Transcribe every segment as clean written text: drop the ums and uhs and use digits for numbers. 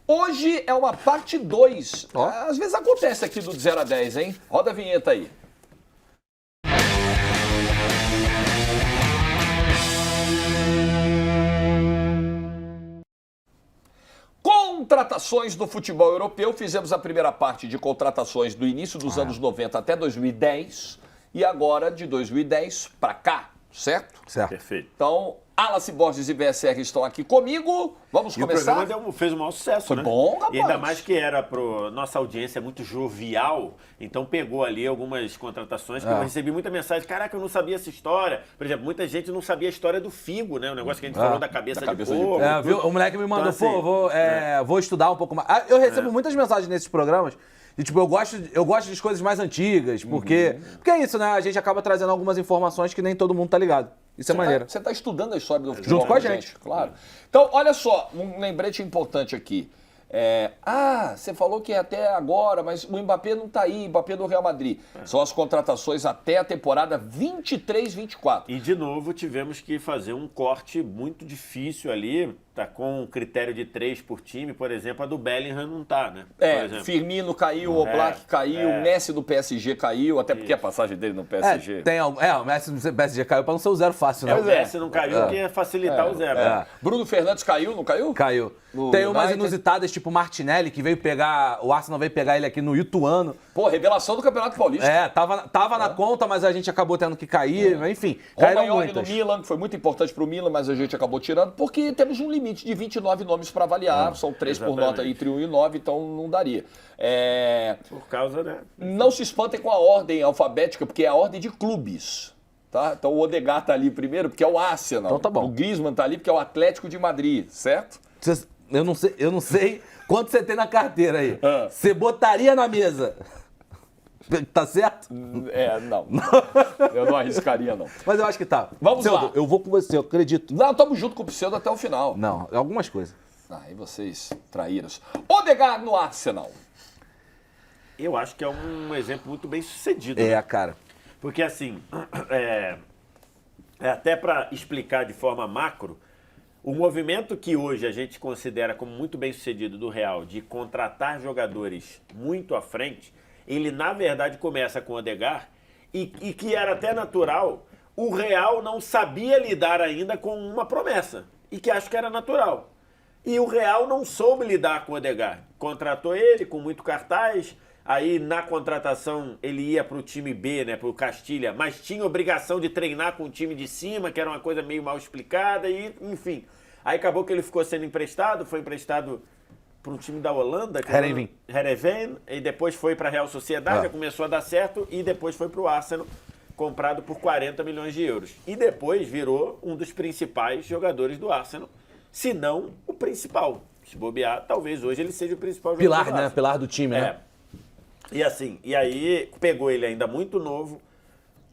Hoje é uma parte 2. Às vezes acontece aqui do 0 a 10, hein? Roda a vinheta aí. Contratações do futebol europeu. Fizemos a primeira parte de contratações do início dos anos 90 até 2010 e agora de 2010 para cá, certo? Certo. Perfeito. Então, Wallace Borges e BSR estão aqui comigo. Vamos começar? O programa fez um maior sucesso, Foi né? bom, rapaz. E ainda mais que era nossa audiência é muito jovial, então pegou ali algumas contratações que eu recebi muita mensagem. Caraca, eu não sabia essa história. Por exemplo, muita gente não sabia a história do Figo, né? O negócio que a gente falou da cabeça de porco. Viu? O moleque me mandou, Então, assim, vou estudar um pouco mais. Eu recebo muitas mensagens nesses programas. E, tipo, eu gosto de coisas mais antigas, porque é isso, né? A gente acaba trazendo algumas informações que nem todo mundo tá ligado. Isso é maneiro. Você está estudando a história do futebol. Junto com a gente. Claro. Então, olha só, um lembrete importante aqui. Você falou que até agora, mas o Mbappé não está aí, Mbappé do Real Madrid. São as contratações até a temporada 23-24. E, de novo, tivemos que fazer um corte muito difícil ali. Tá com um critério de 3 por time, por exemplo, a do Bellingham não tá, né? Firmino caiu, o Oblak caiu, o Messi do PSG caiu, até porque a passagem dele no PSG... O Messi do PSG caiu pra não ser o zero fácil, né? O Messi não caiu porque ia facilitar o zero. Bruno Fernandes caiu, não caiu? Caiu. Tem umas inusitadas, tipo o Martinelli, que veio pegar... O Arsenal veio pegar ele aqui no Ituano. Pô, revelação do Campeonato Paulista. Tava na conta, mas a gente acabou tendo que cair. Enfim, caíram Romagnoli muitas. no Milan, que foi muito importante pro Milan, mas a gente acabou tirando, porque temos um limite de 29 nomes para avaliar. São 3 por nota entre 1 e 9, então não daria. Por causa, né? Não se espantem com a ordem alfabética, porque é a ordem de clubes. Tá? Então o Odegaard tá ali primeiro, porque é o Arsenal. Então tá bom. O Griezmann tá ali, porque é o Atlético de Madrid, certo? Eu não sei quanto você tem na carteira aí. Você botaria na mesa. Tá certo? Não. Eu não arriscaria, não. Mas eu acho que tá. Vamos lá. Eu vou com você, eu acredito. Não, estamos junto com o Pseudo até o final. Não, algumas coisas. E vocês traíram. Odegaard no Arsenal. Eu acho que é um exemplo muito bem sucedido. Né? Cara. Porque assim, até para explicar de forma macro, o movimento que hoje a gente considera como muito bem sucedido do Real de contratar jogadores muito à frente, ele na verdade começa com o Odegaard e que era até natural, o Real não sabia lidar ainda com uma promessa e que acho que era natural. E o Real não soube lidar com o Odegaard. Contratou ele com muito cartaz, aí na contratação ele ia para o time B, né, para o Castilha, mas tinha obrigação de treinar com o time de cima, que era uma coisa meio mal explicada, e enfim. Aí acabou que ele ficou sendo emprestado, foi emprestado para um time da Holanda, Heerenveen, e depois foi para a Real Sociedade, já começou a dar certo, e depois foi para o Arsenal, comprado por 40 milhões de euros. E depois virou um dos principais jogadores do Arsenal, se não o principal. Se bobear, talvez hoje ele seja o principal jogador Pilar, do né? Arsenal. Pilar do time, né? E assim, e aí pegou ele ainda muito novo,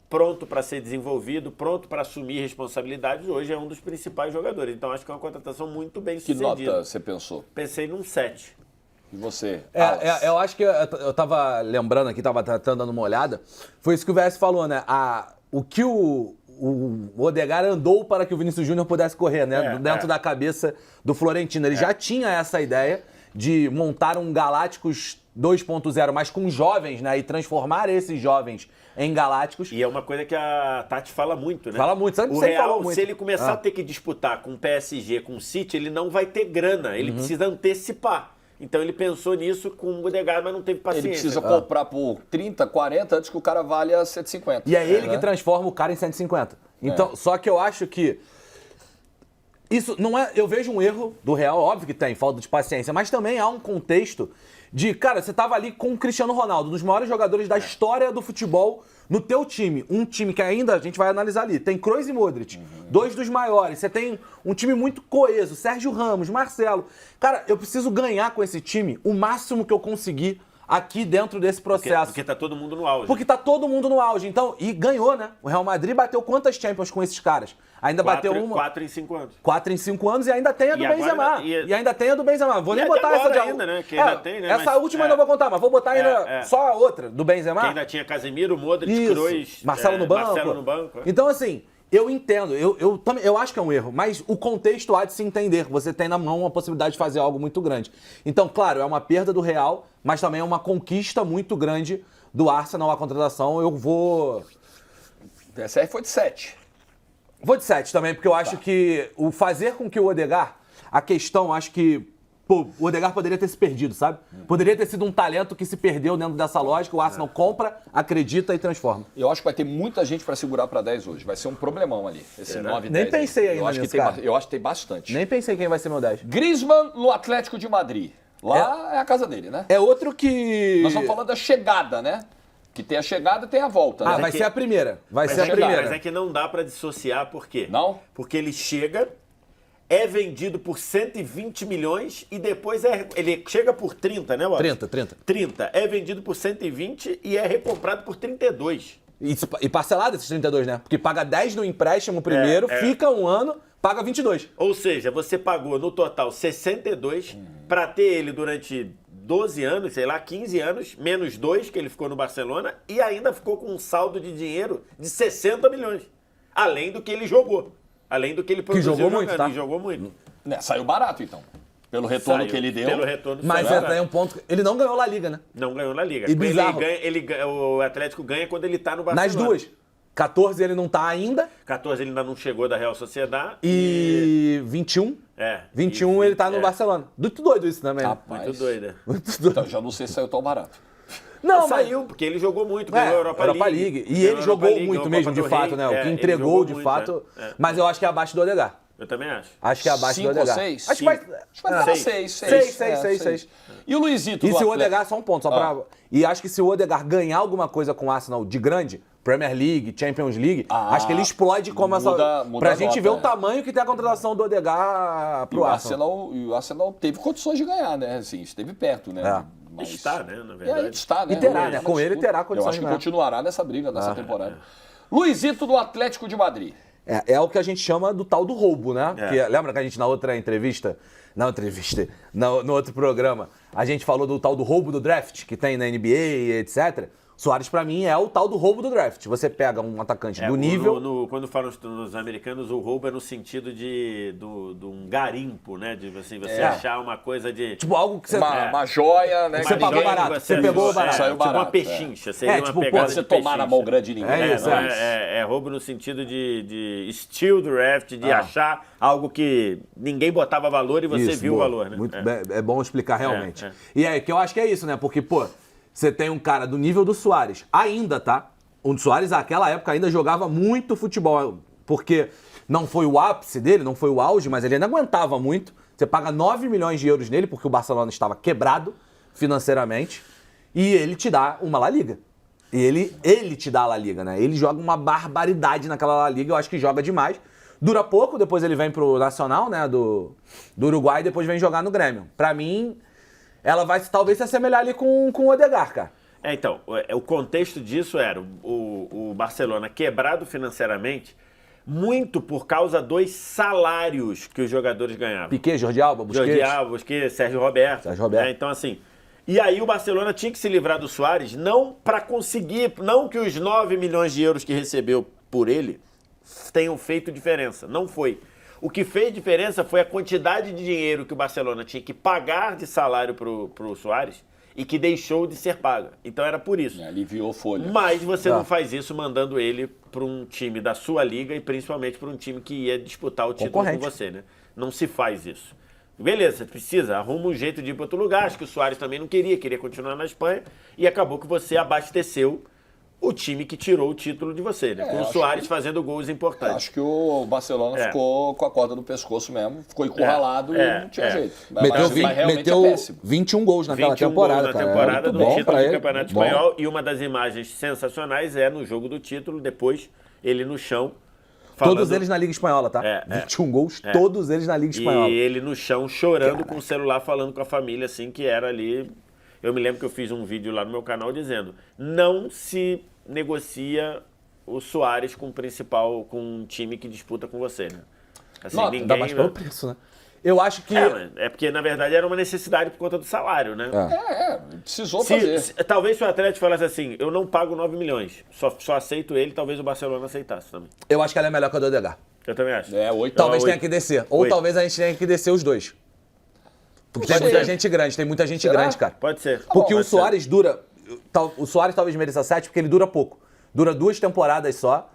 pronto para ser desenvolvido, pronto para assumir responsabilidades, hoje é um dos principais jogadores. Então acho que é uma contratação muito bem sucedida. Que nota você pensou? Pensei num 7. E você? Eu acho que eu tava lembrando aqui, tava dando uma olhada, foi isso que o VS falou, né? O que o Odegaard andou para que o Vinícius Júnior pudesse correr, né? Dentro da cabeça do Florentino. Ele já tinha essa ideia de montar um Galácticos 2.0, mas com jovens, né? E transformar esses jovens em galácticos. E é uma coisa que a Tati fala muito, né? Fala muito, o Real, se ele começar a ter que disputar com o PSG, com o City, ele não vai ter grana, ele precisa antecipar. Então ele pensou nisso com o Odegaard, mas não teve paciência. Ele precisa comprar por 30, 40 antes que o cara valha 150. E é ele que transforma o cara em 150. Então, só que eu acho que isso não é... Eu vejo um erro do Real, óbvio que tem, falta de paciência, mas também há um contexto de, cara, você tava ali com o Cristiano Ronaldo, um dos maiores jogadores da história do futebol no teu time. Um time que ainda a gente vai analisar ali. Tem Kroos e Modric, dois dos maiores. Você tem um time muito coeso, Sérgio Ramos, Marcelo. Cara, eu preciso ganhar com esse time o máximo que eu conseguir aqui dentro desse processo. Porque tá todo mundo no auge. Porque tá todo mundo no auge. Então, e ganhou, né? O Real Madrid bateu quantas Champions com esses caras? Ainda bateu uma. 4 em 5 anos. 4 em 5 anos e ainda tem a do agora Benzema. E ainda tem a do Benzema. Vou nem botar essa de ainda, né? Que ainda tem, né? Essa Mas, última eu não vou contar, mas vou botar ainda só a outra do Benzema. Que ainda tinha Casemiro, Modric, Kroos, Marcelo no banco. Marcelo no banco. Então, assim, Eu entendo, eu acho que é um erro, mas o contexto há de se entender. Você tem na mão uma possibilidade de fazer algo muito grande. Então, claro, é uma perda do Real, mas também é uma conquista muito grande do Arsenal a contratação. Eu vou... Essa aí foi de 7. Vou de 7 também, porque eu acho que o fazer com que o Odegaard, a questão, acho que pô, o Odegaard poderia ter se perdido, sabe? Poderia ter sido um talento que se perdeu dentro dessa lógica, o Arsenal compra, acredita e transforma. Eu acho que vai ter muita gente para segurar para 10 hoje. Vai ser um problemão ali, esse 9 e 10. Nem pensei ainda nisso, cara. Eu acho que tem bastante. Nem pensei quem vai ser meu 10. Griezmann no Atlético de Madrid. Lá é a casa dele, né? É outro que... Nós estamos falando da chegada, né? Que tem a chegada e tem a volta, né? Ah, vai ser a primeira. Vai ser a chegar, primeira. Mas é que não dá pra dissociar, por quê? Não? Porque ele chega, é vendido por 120 milhões e depois ele chega por 30, né, Watson? 30. 30. É vendido por 120 e é recomprado por 32. E parcelado esses 32, né? Porque paga 10 no empréstimo primeiro, fica um ano, paga 22. Ou seja, você pagou no total 62 para ter ele durante 12 anos, sei lá, 15 anos, menos 2 que ele ficou no Barcelona e ainda ficou com um saldo de dinheiro de 60 milhões. Além do que ele jogou. Além do que ele produziu jogou muito, jogando, tá? E jogou muito. Né, saiu barato, então. Pelo retorno Saiu, que ele deu. Pelo retorno Mas saiu. é um ponto... Ele não ganhou La Liga, né? Não ganhou na Liga. E bizarro. O Atlético ganha quando ele tá no Barcelona. Nas duas. 14 ele não tá ainda. 14 ele ainda não chegou da Real Sociedad. E 21. 21 ele tá no Barcelona. Muito doido isso também. Rapaz. Muito doida. Muito doido. Então, já não sei se saiu tão barato. Não, Saiu, porque ele jogou muito, ganhou a Europa League. E Ganhou ele a jogou Europa League, muito ganhou a mesmo, Copa de do fato, Rei. né? O que Ele entregou, jogou de muito, fato. né? Mas eu acho que é abaixo do Odegaard. Eu também acho. Acho que é abaixo do 5 ou Odegaard. 6? Acho que vai dar Seis. 6. E o Luizito E do se o Atlético? Odegaard, só um ponto, só pra... E acho que se o Odegaard ganhar alguma coisa com o Arsenal de grande, Premier League, Champions League, acho que ele explode como essa... muda Pra a gente nota, ver o é. tamanho que tem a contratação do Odegaard pro Arsenal. E o Arsenal teve condições de ganhar, né? Assim, esteve perto, né? Mas... Está, né? Na E verdade. aí está, né? E terá, Hoje, né? Com ele terá condições Eu acho de que ganhar. continuará nessa briga, nessa temporada. Luizito do Atlético de Madrid. É o que a gente chama do tal do roubo, né? É. Que, lembra que a gente na outra entrevista, no outro programa, a gente falou do tal do roubo do draft que tem na NBA, etc. Soares, pra mim, é o tal do roubo do draft. Você pega um atacante do nível... Quando falam nos americanos, o roubo é no sentido de um garimpo, né? De assim, você achar uma coisa de... Tipo, algo que você... Uma joia, né? Você que pagou ninguém- barato. Você pegou barato. Saiu Tipo uma barato, pechincha. Seria tipo, uma pegada Pode você de tomar na mão pechincha. grande de ninguém. É isso, É roubo no sentido de steal draft, de achar algo que ninguém botava valor e você Isso, viu boa. o valor, né? Muito é bom explicar realmente. É. E é que eu acho que é isso, né? Porque, pô, você tem um cara do nível do Soares, ainda, tá? O Soares, naquela época, ainda jogava muito futebol, porque não foi o ápice dele, não foi o auge, mas ele ainda aguentava muito. Você paga 9 milhões de euros nele, porque o Barcelona estava quebrado financeiramente, e ele te dá uma La Liga. E ele te dá a La Liga, né? Ele joga uma barbaridade naquela La Liga, eu acho que joga demais. Dura pouco, depois ele vem pro Nacional, né, do Uruguai, e depois vem jogar no Grêmio. Pra mim, ela vai talvez se assemelhar ali com o Odegaard, cara. Então, o contexto disso era o Barcelona quebrado financeiramente muito por causa dos salários que os jogadores ganhavam. Piquet, Jordi Alba, Busquets. Jordi Alba, Busquets, Sérgio Roberto. Sérgio Roberto. Né? Então, assim... E aí o Barcelona tinha que se livrar do Soares, não para conseguir... Não que os 9 milhões de euros que recebeu por ele tenham feito diferença. Não foi. O que fez diferença foi a quantidade de dinheiro que o Barcelona tinha que pagar de salário pro Soares e que deixou de ser paga. Então era por isso. Aliviou folha. Mas você não faz isso mandando ele para um time da sua liga e principalmente para um time que ia disputar o título com você, né? Não se faz isso. Beleza, você precisa, arruma um jeito de ir para outro lugar. Acho que o Soares também não queria continuar na Espanha e acabou que você abasteceu o time que tirou o título de você, né? Com o Soares fazendo gols importantes. Acho que o Barcelona ficou com a corda no pescoço mesmo, ficou encurralado e não tinha jeito. Meteu é péssimo. 21 gols naquela 21 temporada, gols na cara. temporada É do muito bom título pra do ele. Campeonato Bom. Espanhol. E uma das imagens sensacionais é no jogo do título, depois ele no chão. Todos eles na Liga Espanhola, tá? 21 gols, todos eles na Liga Espanhola. E ele no chão chorando com o celular, falando com a família, assim, que era ali... Eu me lembro que eu fiz um vídeo lá no meu canal dizendo, não se negocia o Soares com o principal, com um time que disputa com você, né? Assim, Nota, Ainda mais pelo preço, né? Eu acho que... É porque, na verdade, era uma necessidade por conta do salário, né? Precisou fazer. Talvez se o Atlético falasse assim, eu não pago 9 milhões, só aceito ele, talvez o Barcelona aceitasse também. Eu acho que ela é melhor que a do Odegaard. Eu também acho. 8. Talvez Então, tenha que descer. Ou 8. talvez a gente tenha que descer os dois. Porque tem Pode muita ser. gente grande, tem muita gente Será? grande, cara. Pode ser. Porque Pode o ser. Suárez dura... O Suárez talvez mereça 7, porque ele dura pouco. Dura 2 temporadas só.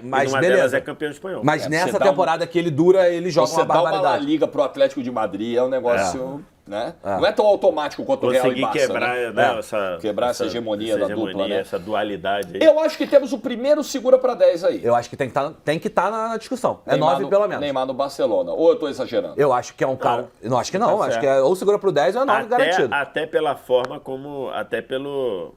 Mas E numa beleza. delas é campeão espanhol. Mas você nessa dá temporada que ele dura, ele joga Você uma dá uma La barbaridade. Liga pro Atlético de Madrid, é um negócio, né? Não é tão automático quanto o Real e Conseguir Barça, quebrar, né? né, Quebrar essa hegemonia da dupla, né? Essa dualidade aí. Eu acho que temos o primeiro segura pra 10 aí. Eu acho que tem que estar na discussão. É Neymar 9 no- pelo menos. Neymar no Barcelona. Ou eu tô exagerando? Eu acho que é um cara... Não, acho que não. Tá Acho certo. que é ou segura pro 10 ou é 9 garantido. Até pela forma como... Até pelo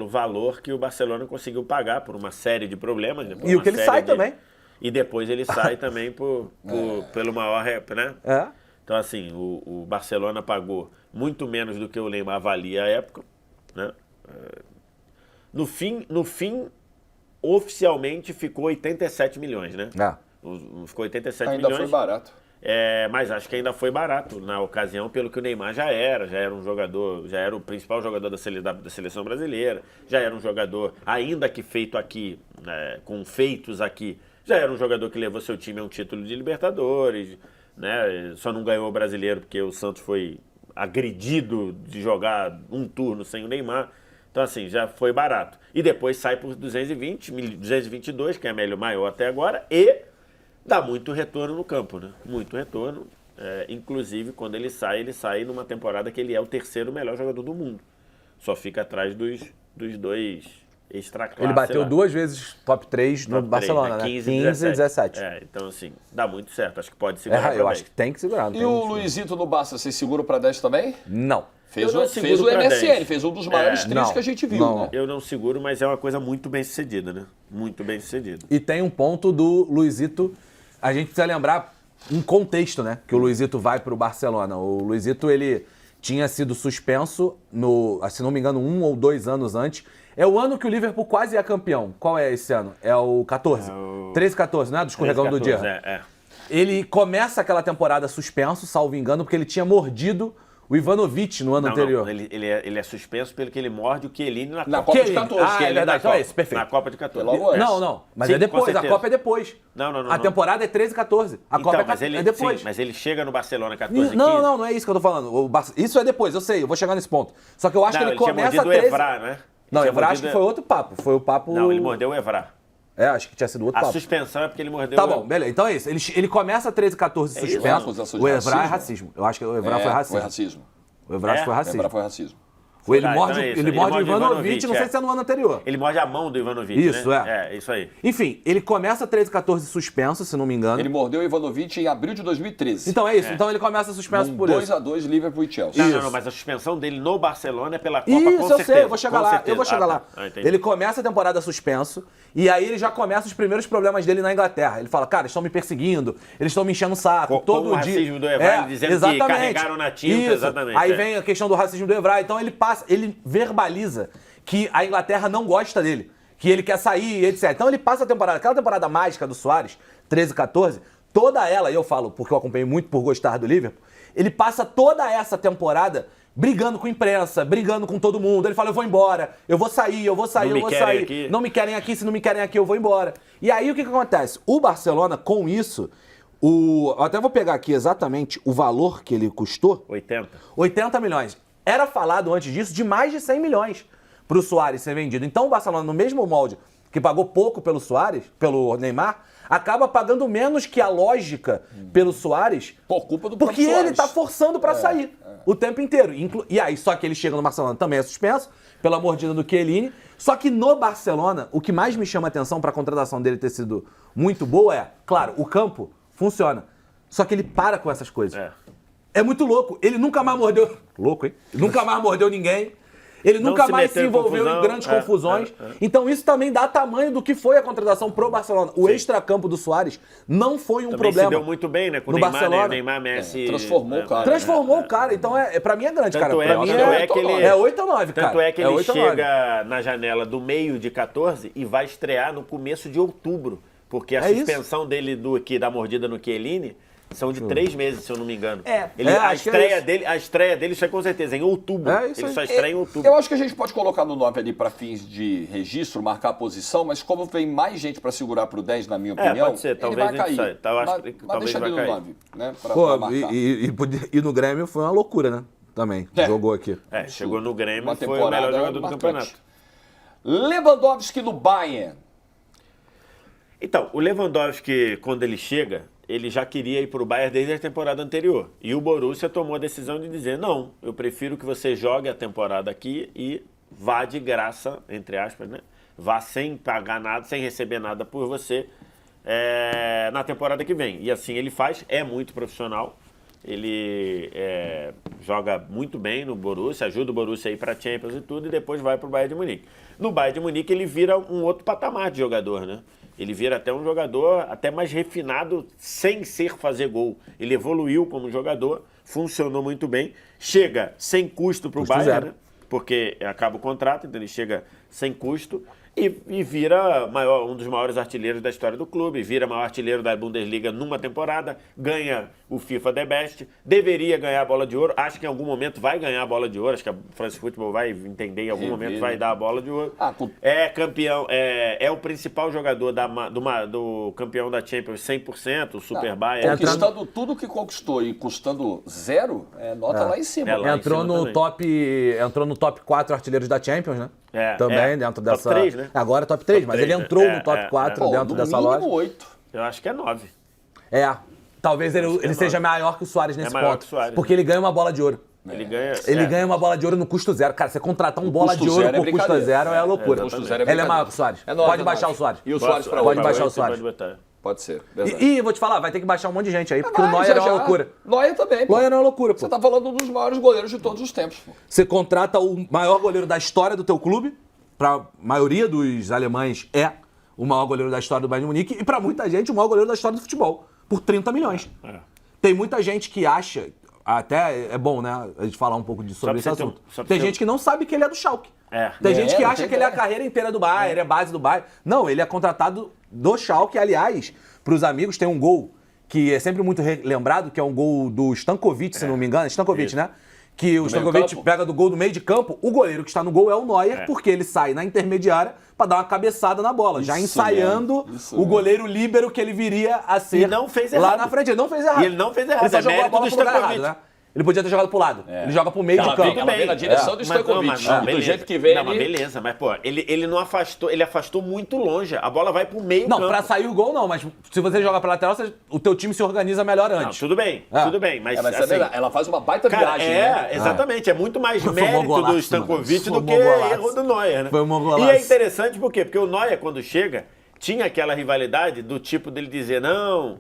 valor que o Barcelona conseguiu pagar por uma série de problemas. Né? Por E o uma que ele série sai também. E depois ele sai também pelo maior... Né? É. Então, assim, o Barcelona pagou muito menos do que o Neymar valia à época. Né? No fim, oficialmente ficou 87 milhões, né? Ficou 87 Ainda milhões. foi barato. Mas acho que ainda foi barato na ocasião, pelo que o Neymar já era um jogador, já era o principal jogador da seleção brasileira, já era um jogador, ainda que feito aqui, com feitos aqui, já era um jogador que levou seu time a um título de Libertadores, né? Só não ganhou o brasileiro porque o Santos foi agredido de jogar um turno sem o Neymar. Então, assim, já foi barato. E depois sai por 222, que é a maior até agora, e dá muito retorno no campo, né? Muito retorno. Inclusive, quando ele sai numa temporada que ele é o terceiro melhor jogador do mundo. Só fica atrás dos dois extra-classe. Ele bateu lá. 2 vezes top 3 no Top Barcelona, 3, né? 15 e 17. Então, assim, dá muito certo. Acho que pode segurar. Eu acho que tem que segurar. E o Luizito no Barça, vocês seguram pra 10 também? Não. Fez Eu não o seguro pra MSN, 10. fez um dos maiores tris não, que a gente viu, não. né? Eu não seguro, mas é uma coisa muito bem sucedida, né? Muito bem sucedida. E tem um ponto do Luizito, a gente precisa lembrar um contexto, né? Que o Luizito vai pro Barcelona. O Luizito, ele tinha sido suspenso, se não me engano, 1 ou 2 anos antes. É o ano que o Liverpool quase é campeão. Qual é esse ano? É o 14. 13, 14, né? Do escorregão do dia. Ele começa aquela temporada suspenso, salvo engano, porque ele tinha mordido o Ivanovic no ano anterior. Não, ele é suspenso pelo que ele morde o Chiellini Na Copa de 14. É verdade, então é esse, perfeito. Na Copa de 14. Logo antes. Não, mas Sim, é depois, com a certeza. Copa é depois. Não. A temporada é 13 e 14. A Copa é depois. Sim, mas ele chega no Barcelona 14 e 15. Não é isso que eu tô falando. Isso é depois, eu sei, eu vou chegar nesse ponto. Só que eu acho que ele começa tinha mordido 13... o Evra, né? Não, Evra acho que foi outro papo. Foi o papo... Não, ele mordeu o Evra. Acho que tinha sido outro A papo. suspensão é porque ele mordeu Tá bom, beleza. Então é isso. Ele começa 13 e 14 isso, suspenso. acusação de O Evra é racismo. racismo. Eu acho que o Evra foi racismo. Foi racismo. O Evra acho que foi racismo. Evra foi racismo. Ele Ah, morde, então é isso. ele Ele morde o morde o Ivanovic, Ivanovic, não sei se é no ano anterior. Ele morde a mão do Ivanovic, Isso, né? Isso aí. Enfim, ele começa 13 e 14 suspenso, se não me engano. Ele mordeu o Ivanovic em abril de 2013. Então é isso. Então ele começa suspenso por isso. 2-2 Liverpool e Chelsea. Não, mas a suspensão dele no Barcelona é pela Copa, com Isso, eu certeza. sei, eu vou chegar com lá. certeza. Eu vou chegar lá. Entendi. Ele começa a temporada suspenso e aí ele já começa os primeiros problemas dele na Inglaterra. Ele fala, cara, eles estão me perseguindo, eles estão me enchendo o saco todo com o dia. racismo do Evra, dizendo que carregaram na tinta, Isso. exatamente. Aí vem a questão do racismo do Evra. Então ele verbaliza que a Inglaterra não gosta dele, que ele quer sair, etc. Então ele passa a temporada, aquela temporada mágica do Suárez, 13, 14, toda ela, e eu falo porque eu acompanhei muito por gostar do Liverpool, ele passa toda essa temporada brigando com a imprensa, brigando com todo mundo. Ele fala, eu vou embora, eu vou sair, eu vou sair, Não eu vou me querem sair. aqui. Não me querem aqui, se não me querem aqui, eu vou embora. E aí o que acontece? O Barcelona, com isso, eu até vou pegar aqui exatamente o valor que ele custou. 80 milhões. Era falado antes disso de mais de 100 milhões para o Suárez ser vendido. Então o Barcelona, no mesmo molde que pagou pouco pelo Suárez, pelo Neymar, acaba pagando menos que a lógica pelo Suárez. Por culpa do Porque próprio ele Suárez. tá forçando para sair o tempo inteiro. E aí, só que ele chega no Barcelona também é suspenso pela mordida do Chiellini. Só que no Barcelona, o que mais me chama a atenção para a contratação dele ter sido muito boa é, claro, o campo funciona. Só que ele para com essas coisas. É muito louco. Ele nunca mais mordeu... Louco, hein? Nunca mais mordeu ninguém. Ele Não nunca se mais se meteu em envolveu confusão. em grandes confusões. Então isso também dá tamanho do que foi a contratação pro Barcelona. O extracampo do Suárez não foi um Também problema. se deu muito bem, né? Com o no Neymar, Barcelona. né? Neymar, Messi... transformou o cara. Transformou o cara. Então, pra mim é grande, Tanto cara. é, Pra mim tanto é que ele- é 8 ou 9, cara. Tanto é que ele 8 ou 9. chega na janela do meio de 14 e vai estrear no começo de outubro. Porque a É isso. suspensão dele da mordida no Chiellini São de 3 meses, se eu não me engano. acho A estreia dele, isso é com certeza, em outubro. Isso ele aí. só estreia em outubro. Eu acho que a gente pode colocar no 9 ali para fins de registro, marcar a posição, mas como vem mais gente para segurar pro 10, na minha opinião, pode ser, talvez ele vai cair. saia. Eu acho que Mas talvez deixa vai ali no cair. 9, né? Pra marcar. E no Grêmio foi uma loucura, né? Também. Jogou aqui. Chegou no Grêmio Uma e foi o melhor temporada jogador do marcante. campeonato. Lewandowski no Bayern. Então, o Lewandowski, quando ele chega, ele já queria ir para o Bayern desde a temporada anterior. E o Borussia tomou a decisão de dizer, não, eu prefiro que você jogue a temporada aqui e vá de graça, entre aspas, né? Vá sem pagar nada, sem receber nada por você na temporada que vem. E assim ele faz, é muito profissional. Ele joga muito bem no Borussia, ajuda o Borussia a ir para a Champions e tudo, e depois vai para o Bayern de Munique. No Bayern de Munique ele vira um outro patamar de jogador, né? Ele vira até um jogador até mais refinado, sem ser fazer gol. Ele evoluiu como jogador, funcionou muito bem, chega sem custo para o Bayern, né? Porque acaba o contrato, então ele chega sem custo e vira um dos maiores artilheiros da história do clube, vira maior artilheiro da Bundesliga numa temporada, ganha o FIFA The Best, deveria ganhar a bola de ouro, acho que em algum momento vai ganhar a bola de ouro, acho que a France Football vai entender em algum momento, vai dar a bola de ouro. É campeão, é o principal jogador do campeão da Champions 100%, o Super Bayern. Conquistando tudo que conquistou e custando zero, nota lá em cima. Entrou no top 4 artilheiros da Champions, né? Também dentro dessa... Top 3, né? Agora top 3, mas ele entrou no top 4 dentro dessa loja. No mínimo 8. Eu acho que é 9. Talvez ele seja maior que o Suárez nesse maior ponto. que o Suárez, porque ele ganha uma bola de ouro. Ele ganha uma bola de ouro no custo zero. Cara, você contratar um bola de ouro por custo zero é loucura. Ele é maior que o Suárez. Pode baixar o Suárez. E o Suárez para Pode baixar o Suárez. Pode ser. E vou te falar, vai ter que baixar um monte de gente aí, porque o Neuer é uma loucura. Neuer também, pô. Neuer é uma loucura, pô. Você tá falando dos maiores goleiros de todos os tempos, pô. Você contrata o maior goleiro da história do teu clube, pra maioria dos alemães é o maior goleiro da história do Bayern de Munique, e pra muita gente o maior goleiro da história do futebol, por 30 milhões. Tem muita gente que acha, até é bom, né, a gente falar um pouco sobre esse assunto. Tem gente que não sabe que ele é do Schalke. Tem gente que acha que ele é a carreira inteira do Bayern, é base do Bayern. Não, ele é contratado do Schalke. Aliás, pros amigos, tem um gol que é sempre muito lembrado, que é um gol do Stankovic, se não me engano. Stankovic, né? Que o Stankovic pega do gol do meio de campo, o goleiro que está no gol é o Neuer, porque ele sai na intermediária para dar uma cabeçada na bola, já ensaiando o goleiro líbero que ele viria a ser. E não fez errado. Lá na frente, ele não fez errado. E ele não fez errado, ele só jogou a bola pro lugar errado, né? Ele podia ter jogado pro lado. Ele joga pro meio de campo. Ela vem na direção do Stankovic. Do jeito que vem. Não, mas beleza, mas pô, ele não afastou, ele afastou muito longe. A bola vai pro meio campo. Não, pra sair o gol não, mas se você joga pra lateral, o teu time se organiza melhor antes. Não, tudo bem, mas assim, ela faz uma baita viagem, né? Exatamente, é muito mais mérito do Stankovic do que erro do Neuer, né? Foi um golaço. E é interessante por quê? Porque o Neuer, quando chega, tinha aquela rivalidade do tipo dele dizer, não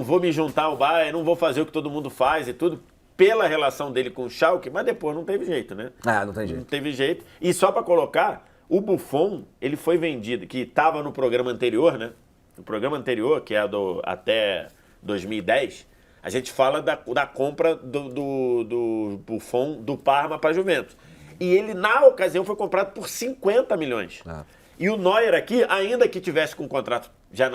vou me juntar ao Bayern, não vou fazer o que todo mundo faz e tudo, pela relação dele com o Schalke, mas depois não teve jeito, né? Não tem jeito. Não teve jeito. E só pra colocar, o Buffon, ele foi vendido, que estava no programa anterior, né? No programa anterior, que é até 2010, a gente fala da compra do Buffon do Parma para a Juventus. E ele, na ocasião, foi comprado por 50 milhões. E o Neuer aqui, ainda que tivesse com um contrato já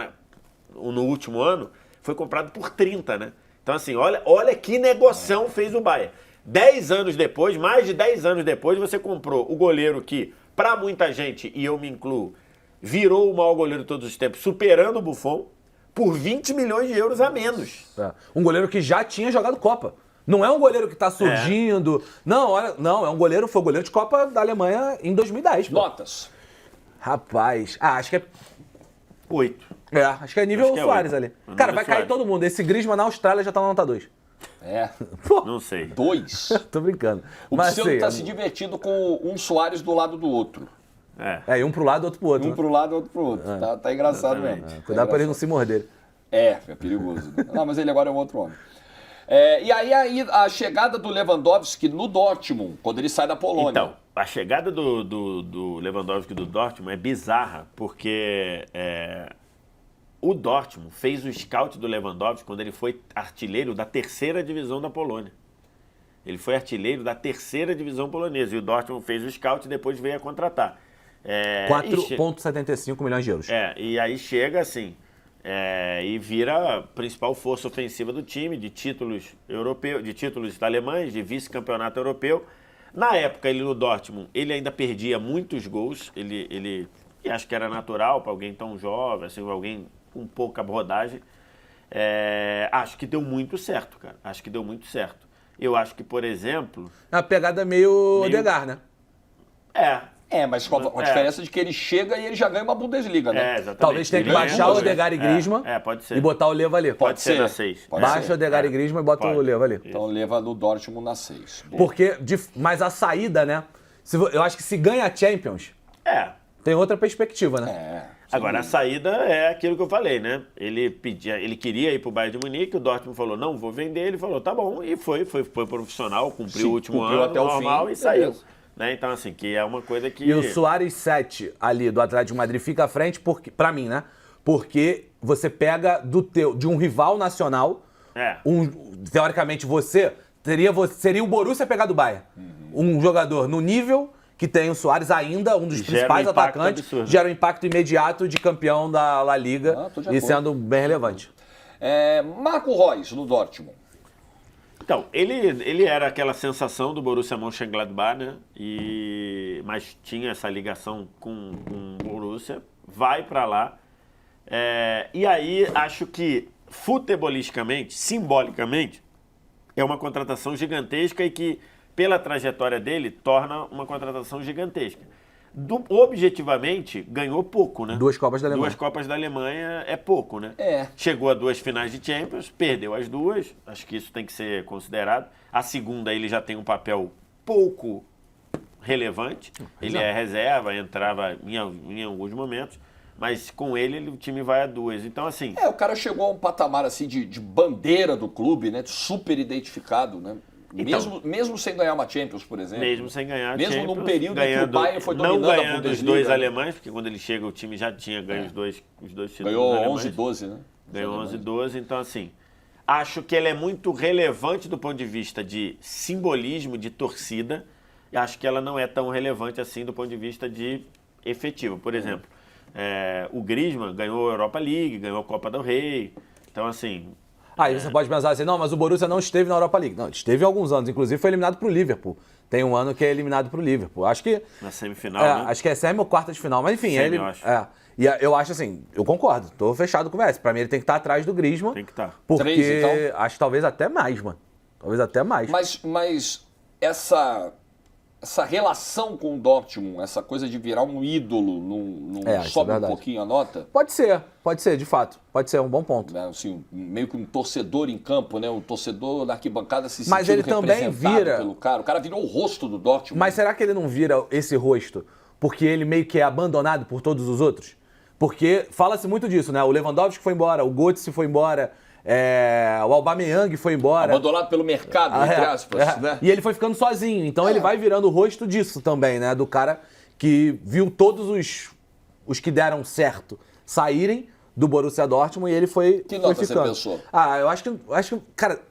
no último ano, foi comprado por 30, né? Então, assim, olha que negociação fez o Bayern. 10 anos depois, mais de 10 anos depois, você comprou o goleiro que, para muita gente, e eu me incluo, virou o maior goleiro de todos os tempos, superando o Buffon, por 20 milhões de euros a menos. Um goleiro que já tinha jogado Copa. Não é um goleiro que tá surgindo. Não, é um goleiro, foi o goleiro de Copa da Alemanha em 2010. Notas. Rapaz, acho que é 8. Acho que é nível Suárez ali. Cara, vai cair todo mundo. Esse Griezmann na Austrália já tá na nota 2. Não sei. 2. Tô brincando. O Cristiano tá se divertindo com um Suárez do lado do outro. E um pro lado e outro pro outro. Um pro lado e outro pro outro. Tá engraçado mesmo. Cuidado pra ele não se morder. É perigoso. Não, mas ele agora é um outro homem. E aí a chegada do Lewandowski no Dortmund, quando ele sai da Polônia. Então, a chegada do Lewandowski do Dortmund é bizarra, porque o Dortmund fez o scout do Lewandowski quando ele foi artilheiro da 3ª divisão da Polônia. Ele foi artilheiro da 3ª divisão polonesa. E o Dortmund fez o scout e depois veio a contratar. 4,75 milhões de euros. E aí chega assim, E vira a principal força ofensiva do time, de títulos europeus, de títulos alemães, de vice-campeonato europeu. Na época, ele no Dortmund, ele ainda perdia muitos gols. E acho que era natural para alguém tão jovem, assim, alguém com pouca rodagem. Acho que deu muito certo, cara. Acho que deu muito certo. Eu acho que, por exemplo... A pegada meio Odegaard, né? Mas com a diferença de que ele chega e ele já ganha uma Bundesliga, né? Exatamente. Talvez tenha que baixar o Odegaard e Griezmann pode ser. e botar o Leva ali. Pode ser na 6. Baixa o Odegaard e Griezmann e bota o Leva ali. Então leva no Dortmund na 6. Porque, mas a saída, né? Eu acho que se ganha a Champions, tem outra perspectiva, né? Agora, a saída é aquilo que eu falei, né? Ele queria ir pro Bayern de Munique, o Dortmund falou, não, vou vender. Ele falou, tá bom, e foi profissional, cumpriu o último ano até o normal fim, e saiu. beleza. Né? Então, assim, que é uma coisa que... E o Suárez 7 ali do Atlético de Madrid fica à frente, pra mim, né? Porque você pega de um rival nacional, teoricamente seria o Borussia pegar do Bayern. Um jogador no nível que tem o Suárez ainda, um dos principais atacantes, gera um impacto imediato de campeão da La Liga e sendo bem relevante. Marco Reus, no Dortmund. Então, ele era aquela sensação do Borussia Mönchengladbach, né? Mas tinha essa ligação com o Borussia, vai para lá. E aí, acho que futebolisticamente, simbolicamente, é uma contratação gigantesca e que, pela trajetória dele, torna uma contratação gigantesca. Objetivamente, ganhou pouco, né? 2 Copas da Alemanha. 2 Copas da Alemanha é pouco, né? Chegou a 2 finais de Champions, perdeu as 2, acho que isso tem que ser considerado. A segunda, ele já tem um papel pouco relevante. Ele é reserva, entrava em alguns momentos, mas com ele o time vai a 2. Então, assim... o cara chegou a um patamar, assim, de bandeira do clube, né? Super identificado, né? Então, mesmo sem ganhar uma Champions, por exemplo. Mesmo sem ganhar Mesmo Champions, num período em que o Bayern foi dominando não a ganhando Bundesliga. os 2 alemães, porque quando ele chega o time já tinha ganho os dois títulos ganhou alemães. 11-12, né? Ganhou 11-12, então assim, acho que ele é muito relevante do ponto de vista de simbolismo, de torcida, e acho que ela não é tão relevante assim do ponto de vista de efetivo. Por exemplo, o Griezmann ganhou a Europa League, ganhou a Copa do Rei, então assim... Aí você pode pensar assim, não, mas o Borussia não esteve na Europa League. Não, esteve há alguns anos, inclusive foi eliminado pro Liverpool. Tem um ano que é eliminado pro Liverpool. Acho que... Na semifinal, né? Acho que é semi ou quarta de final, mas enfim... Semi, eu acho. E eu acho assim, eu concordo, tô fechado com o Messi. Pra mim ele tem que estar atrás do Griezmann. Tem que estar. Porque 3, então? acho que talvez até mais, mano. Talvez até mais. Mas essa relação com o Dortmund, essa coisa de virar um ídolo, sobe um pouquinho a nota? Pode ser, de fato. Pode ser um bom ponto. Assim, meio que um torcedor em campo, né? Um torcedor da arquibancada se Mas sentindo ele também vira pelo cara. O cara virou o rosto do Dortmund. Mas será que ele não vira esse rosto porque ele meio que é abandonado por todos os outros? Porque fala-se muito disso, né? O Lewandowski foi embora, o Götze foi embora, o Aubameyang foi embora. Abandonado pelo mercado, entre aspas. Né? E ele foi ficando sozinho. Então ele vai virando o rosto disso também, né? Do cara que viu todos os que deram certo saírem do Borussia Dortmund e ele foi Que nota ficando. você pensou? Eu acho que, cara,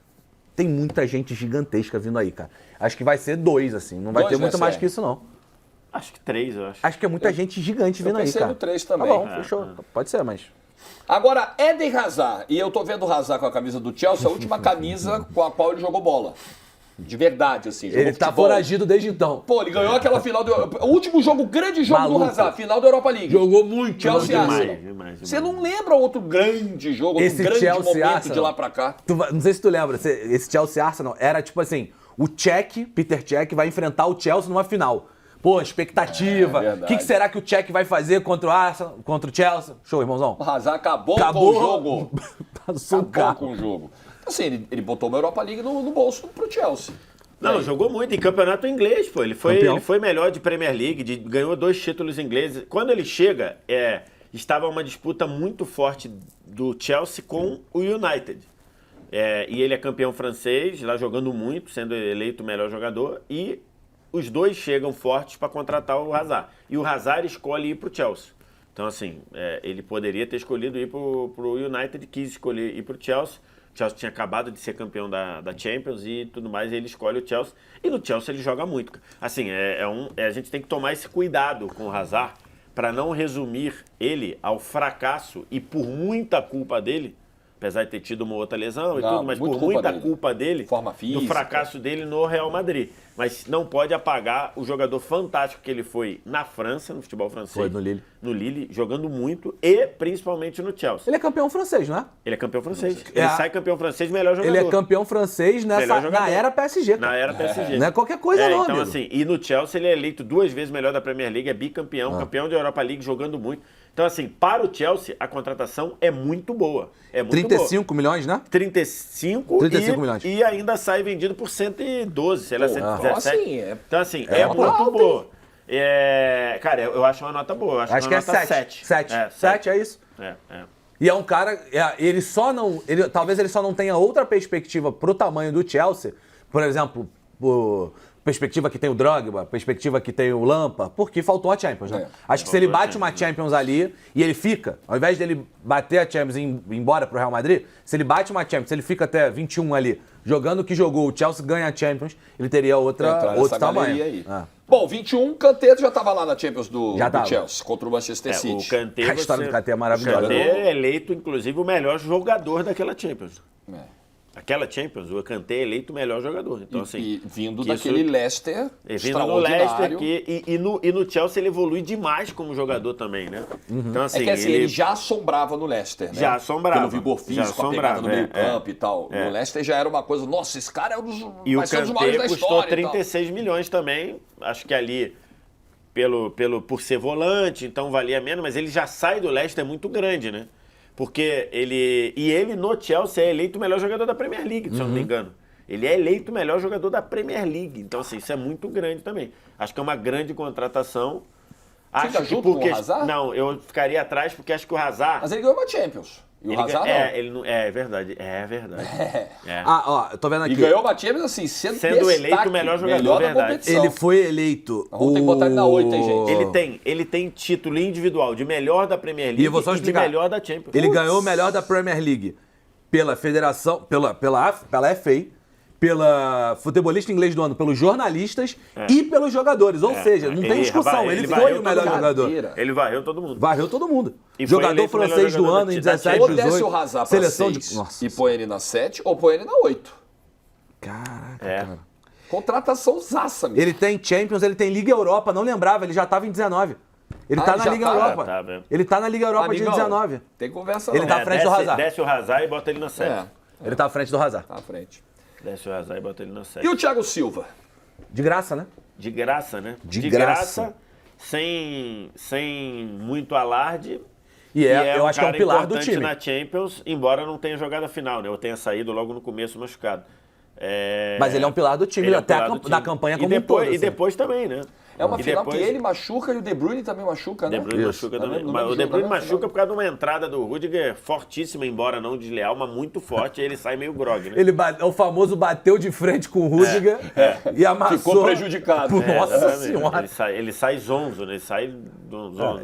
tem muita gente gigantesca vindo aí, cara. Acho que vai ser 2, assim. Não vai 2 ter muito vai mais ser. que isso, não. Acho que 3, eu acho. Acho que é muita gente gigante vindo aí, pensei cara. no 3 também. Tá bom, fechou. Pode ser, mas... Agora, Eden Hazard, e eu tô vendo o Hazard com a camisa do Chelsea, a última camisa com a qual ele jogou bola. De verdade, assim. Jogou Ele tá futebol. foragido desde então. Pô, ele ganhou aquela final do... O último jogo, grande jogo Maluco. do Hazard, final da Europa League. Jogou muito. Chelsea Arsenal. Demais. Você não lembra outro grande jogo, Esse outro grande Chelsea momento Arsenal, de lá pra cá? Não sei se tu lembra, esse Chelsea Arsenal era tipo assim, o Peter Cech vai enfrentar o Chelsea numa final. Pô, expectativa. O que será que o Cech vai fazer contra o Arsenal, contra o Chelsea? Show, irmãozão. O Hazard acabou com o jogo. Passou o carro. Com o jogo. Assim, ele botou uma Europa League no bolso pro Chelsea. Não, jogou muito em campeonato inglês, pô. Ele foi melhor de Premier League, ganhou 2 títulos ingleses. Quando ele chega, estava uma disputa muito forte do Chelsea com o United. E ele é campeão francês, lá jogando muito, sendo eleito o melhor jogador. E os dois chegam fortes para contratar o Hazard. E o Hazard escolhe ir pro Chelsea. Então, assim, ele poderia ter escolhido ir pro United, quis escolher ir pro Chelsea. O Chelsea tinha acabado de ser campeão da Champions e tudo mais, e ele escolhe o Chelsea. E no Chelsea ele joga muito. Assim, a gente tem que tomar esse cuidado com o Hazard, para não resumir ele ao fracasso e por muita culpa dele, apesar de ter tido uma outra lesão e tudo, mas por muita culpa dele, forma física, do fracasso dele no Real Madrid. Mas não pode apagar o jogador fantástico que ele foi na França, no futebol francês. Foi no Lille. No Lille, jogando muito e principalmente no Chelsea. Ele é campeão francês, não é? Ele é campeão francês. Ele sai campeão francês, melhor jogador. Ele é campeão francês na era PSG. Cara. Na era PSG. Não é qualquer coisa não, então, amigo. assim, e no Chelsea ele é eleito 2 vezes melhor da Premier League, é bicampeão, campeão da Europa League, jogando muito. Então, assim, para o Chelsea, a contratação é muito boa. É muito 35 boa. milhões, né? 35 milhões. E ainda sai vendido por 112, sei lá, 117. Então, assim, é muito boa. Cara, eu acho uma nota boa. Eu acho que uma é nota 7. 7. 7, é isso? E é um cara, ele só não, talvez ele só não tenha outra perspectiva pro tamanho do Chelsea, por exemplo, perspectiva que tem o Drogba, perspectiva que tem o Lampa, porque faltou a Champions, né? Acho que se ele bate uma Champions ali e ele fica, ao invés dele bater a Champions e ir embora pro Real Madrid, se ele bate uma Champions, se ele fica até 21 ali, jogando o que jogou, o Chelsea ganha a Champions, ele teria outro tamanho. Aí. Bom, 21, Kanté já estava lá na Champions do Chelsea, contra o Manchester City. O Kanté, a história do Kanté é maravilhosa. O Kanté é eleito, inclusive, o melhor jogador daquela Champions. Aquela Champions, o Kanté é eleito o melhor jogador. Então, assim, e vindo daquele Leicester vindo no Leicester e no Chelsea ele evolui demais como jogador também, né? Então, assim, ele já assombrava no Leicester, né? Já assombrava. Pelo vigor físico, a pegada no meio campo e tal. No Leicester já era uma coisa, nossa, esse cara é um dos maiores da história. E o Kanté custou 36 milhões também, acho que ali por ser volante, então valia menos, mas ele já sai do Leicester muito grande, né? Porque ele no Chelsea é eleito o melhor jogador da Premier League, se eu não me engano. Ele é eleito o melhor jogador da Premier League. Então, assim, isso é muito grande também. Acho que é uma grande contratação. Fica junto com o Hazard? Não, eu ficaria atrás porque acho que o Hazard... Mas ele ganhou uma Champions. E o Hazard não. É verdade. Eu tô vendo aqui. E ganhou uma Champions, assim, sendo eleito o melhor jogador, verdade. Ele foi eleito... Vamos ter que botar ele na 8, hein, gente? Ele tem título individual de melhor da Premier League e de melhor da Champions. Ele ganhou o melhor da Premier League pela federação, pela FA, pela futebolista inglês do ano, pelos jornalistas e pelos jogadores. Ou seja, não tem discussão. Ele foi o melhor jogador. Ele varreu todo mundo. Varreu todo mundo. Jogador francês do ano em 17, ou 18. desce o Hazard seleção pra 6 de... Nossa. e põe ele na 7, ou põe ele na 8. Caraca, cara. Contratação zaça, mesmo. Ele tem Champions, ele tem Liga Europa. Não lembrava, ele já estava em 19. Ele tá na Liga Europa. Ele tá na Liga Europa de 19. Tem conversa Ele tá à frente do Hazard. Desce o Hazard e bota ele na 7. Ele tá à frente do Hazard. Tá à frente. Desce o Hazard e bota ele na 7. E o Thiago Silva? De graça, né? De graça, né? De graça. Sem muito alarde. E eu acho que é um pilar do time. Na Champions, embora não tenha jogado a final, né? Eu tenha saído logo no começo machucado. Mas ele é um pilar do time, até na campanha como um todo. E depois também, né? É uma final que ele machuca e o De Bruyne também machuca, né? De Bruyne machuca também. Mas o De Bruyne machuca por causa de uma entrada do Rudiger fortíssima, embora não desleal, mas muito forte, aí ele sai meio grog, né? O famoso bateu de frente com o Rudiger e amassou. Ficou prejudicado. Nossa Senhora. Ele sai zonzo, né? Ele sai zonzo.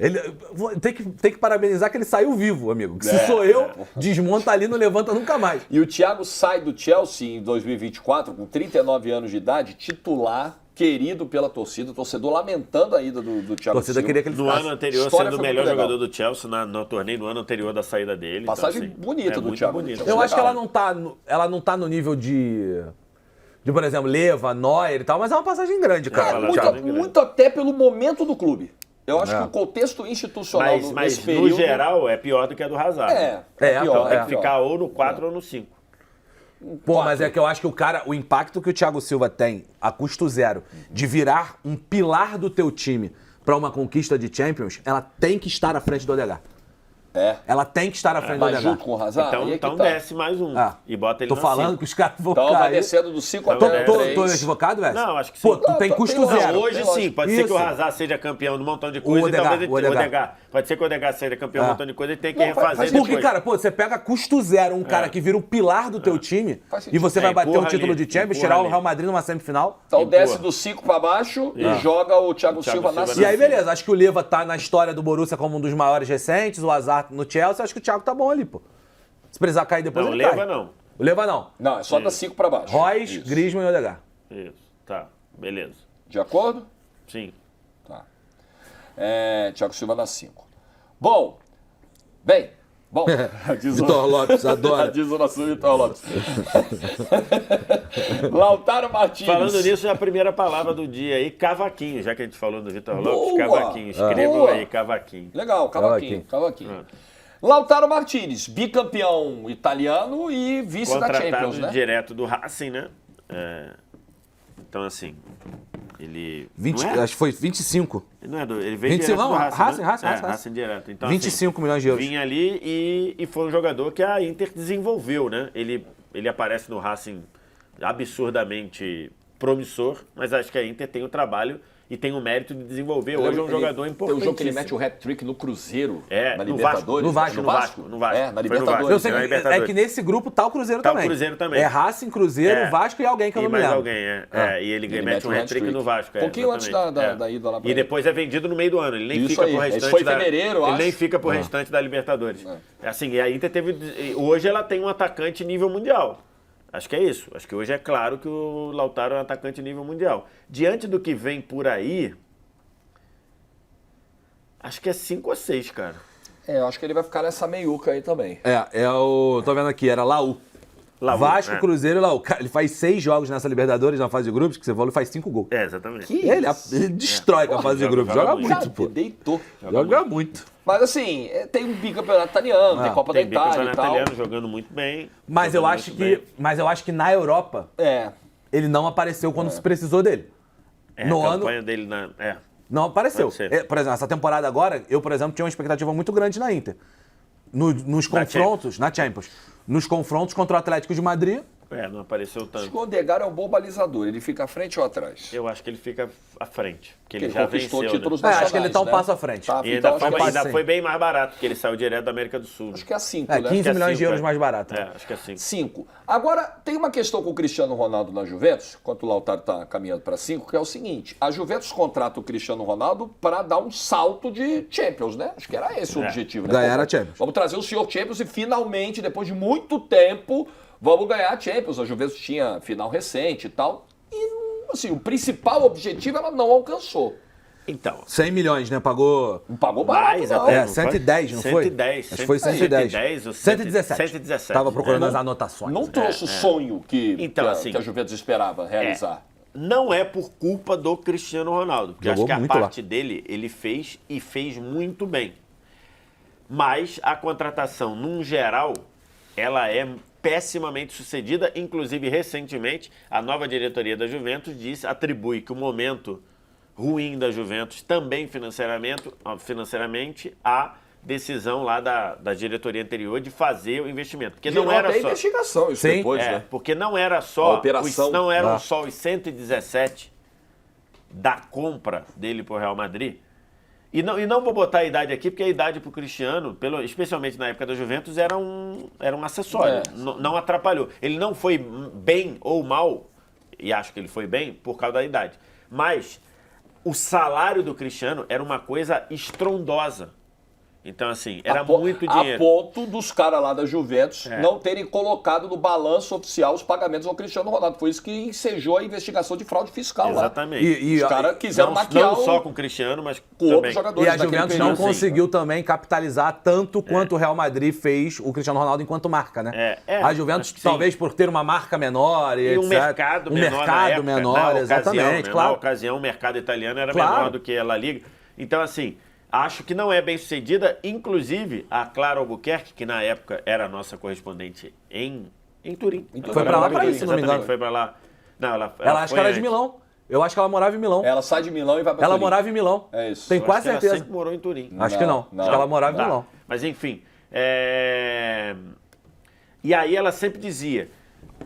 Tem que parabenizar que ele saiu vivo, amigo. Que se sou eu, desmonta ali, não levanta nunca mais. E o Thiago sai do Chelsea em 2024, com 39 anos de idade, titular, querido pela torcida, torcedor lamentando a ida do Thiago torcida Silva. Queria que ele no ano anterior, sendo o melhor jogador do Chelsea no torneio, no ano anterior da saída dele. Passagem então, assim, bonita do Thiago. Eu acho que ela não tá no nível de, por exemplo, Leva, Neuer e tal, mas é uma passagem grande, cara. Muito até pelo momento do clube. Eu acho que o contexto institucional nesse período... no geral, é pior do que a do Hazard. Tem que ficar ou no 4 ou no 5. Pô, mas é que eu acho que o impacto que o Thiago Silva tem a custo zero de virar um pilar do teu time para uma conquista de Champions, ela tem que estar à frente do Odegaard. Ela tem que estar à frente do Odegaard. Junto com o Hazard? Então desce mais um e bota ele Tô na falando 5. que os caras vão cair. Então vai descendo do 5 até 3. Tô equivocado, velho? Não, acho que sim. Pô, tu tem custo zero. Hoje sim, pode ser que o Hazard seja campeão de um montão de coisa e talvez o Odegaard. Pode ser que o Odegaard seja campeão de um montão de coisa e tem que refazer depois. Porque, cara, você pega custo zero um cara que vira o pilar do teu time e você vai bater um título de Champions, tirar o Real Madrid numa semifinal. Então desce do 5 para baixo e joga o Thiago Silva na 5. E aí, beleza. Acho que o Leva tá na história do Borussia como um dos maiores recentes, o Hazard no Chelsea. Acho que o Thiago tá bom ali, pô. Se precisar cair depois, ele cai. Não. O Leva não. Não, é só da 5 para baixo. Royce, Griezmann e Odegaard. Isso, tá. Beleza. De acordo? Sim. Tá. Thiago Silva na 5. Bom, Vitor Lopes, adora. Diz o nosso Vitor Lopes. Lautaro Martins. Falando nisso, é a primeira palavra do dia aí, cavaquinho, já que a gente falou do Vitor Lopes, Boa! cavaquinho. Escrevam Boa! aí, cavaquinho. Legal, cavaquinho. Lautaro Martins, bicampeão italiano e vice da Contratado Champions, né? direto do Racing, né? Então, assim, ele... 20, não é? acho que foi 25. Ele não é ele veio 25, direto do não, Racing, Racing, né? Racing. Racing direto. Então, 25 milhões de euros. Vinha ali e foi um jogador que a Inter desenvolveu, né? Ele aparece no Racing absurdamente promissor, mas acho que a Inter tem o trabalho e tem o mérito de desenvolver. Hoje é um jogador importante. Tem um jogo que ele mete o hat-trick no Cruzeiro, na no Libertadores. No Vasco. No Vasco. Na Foi no Libertadores. Vasco. Eu sei Na que Libertadores. é que nesse grupo tá o Cruzeiro Tá o também. Cruzeiro também. É Racing, Cruzeiro, Vasco e alguém que eu E não me mais lembro. alguém, e ele mete um hat-trick no Vasco. Pouquinho antes exatamente. da ida lá pra E depois é vendido no meio do ano. Ele nem Isso fica aí. pro Esse restante foi em fevereiro, eu Ele acho. nem fica pro restante da Libertadores. Assim, e a Inter teve... Hoje ela tem um atacante nível mundial. Acho que é isso. Acho que hoje é claro que o Lautaro é um atacante nível mundial. Diante do que vem por aí, acho que é 5 ou 6, cara. Eu acho que ele vai ficar nessa meiuca aí também. Tô vendo aqui, era Laú. Vasco, Cruzeiro e Laú. Cara, ele faz 6 jogos nessa Libertadores, na fase de grupos, que você falou, ele faz 5 gols. Exatamente. Ele destrói com a fase de grupos. Joga muito, pô. Deitou. Joga muito. Mas assim, tem um bicampeonato italiano, tem Copa da Tem Itália e bicampeonato tal. italiano jogando muito bem. Mas eu acho que na Europa, ele não apareceu quando se precisou dele. No a campanha dele Não apareceu. Pode ser. Por exemplo, essa temporada agora, eu, por exemplo, tinha uma expectativa muito grande na Inter. Nos confrontos, na Champions. Nos confrontos contra o Atlético de Madrid. Não apareceu Acho tanto. que o Odegaard é um bom balizador. Ele fica à frente ou atrás? Eu acho que ele fica à frente. Porque Ele ele já conquistou venceu, títulos né? nacionais, Acho que ele tá um né? passo à frente. Tá, E então, ainda assim. foi bem mais barato, porque ele saiu direto da América do Sul. acho que é 5, 15 né? milhões de euros cinco, mais barato. Acho que é 5. 5. Agora, tem uma questão com o Cristiano Ronaldo na Juventus, enquanto o Lautaro está caminhando para 5, que é o seguinte: a Juventus contrata o Cristiano Ronaldo para dar um salto de Champions, né? Acho que era esse o objetivo. Né? Ganhar a Champions. Vamos trazer o senhor Champions e finalmente, depois de muito tempo, vamos ganhar a Champions. A Juventus tinha final recente e tal. E, assim, o principal objetivo ela não alcançou. Então, 100 milhões, né? Pagou... Não pagou barato, mais não. até. 110, não foi? 110. Acho que foi 110. 110 ou 117. 117. Tava procurando as anotações. Não trouxe o sonho que, Então, assim, que a Juventus esperava realizar. Não é por culpa do Cristiano Ronaldo, porque Jogou acho que a muito parte dele ele fez e fez muito bem. Mas a contratação, num geral, ela é pessimamente sucedida. Inclusive, recentemente, a nova diretoria da Juventus atribui que o momento ruim da Juventus, também financeiramente, a decisão lá da diretoria anterior de fazer o investimento. Porque não era até só... investigação isso Sim. depois, né? Porque não era só A operação. não eram só os 117 da compra dele pro Real Madrid. E não vou botar a idade aqui, porque a idade pro Cristiano, especialmente na época da Juventus, era um acessório. Não atrapalhou. Ele não foi bem ou mal, e acho que ele foi bem, por causa da idade. Mas o salário do Cristiano era uma coisa estrondosa. Então, assim, era muito dinheiro. A ponto dos caras lá da Juventus não terem colocado no balanço oficial os pagamentos ao Cristiano Ronaldo. Foi isso que ensejou a investigação de fraude fiscal Exatamente. lá. E os caras quiseram maquiar não só com o Cristiano, mas com outros também. jogadores E a daquele Juventus período. não conseguiu também capitalizar tanto quanto o Real Madrid fez o Cristiano Ronaldo enquanto marca, né? A Juventus, acho que talvez por ter uma marca menor e um etc. mercado menor na mercado época, menor, exatamente, claro. Na ocasião, o mercado italiano era Claro. menor do que a La Liga. Então, assim, acho que não é bem sucedida. Inclusive, a Clara Albuquerque, que na época era a nossa correspondente em Turim. Foi pra lá pra isso, se não me engano. Foi pra lá. Não, ela Ela acho que era de Milão. Eu acho que ela morava em Milão. Ela sai de Milão e vai pra Ela Turim. morava em Milão. É isso. Tenho Eu quase acho que certeza. Ela sempre morou em Turim. Acho que não. Acho que ela morava em Milão. Mas enfim. E aí ela sempre dizia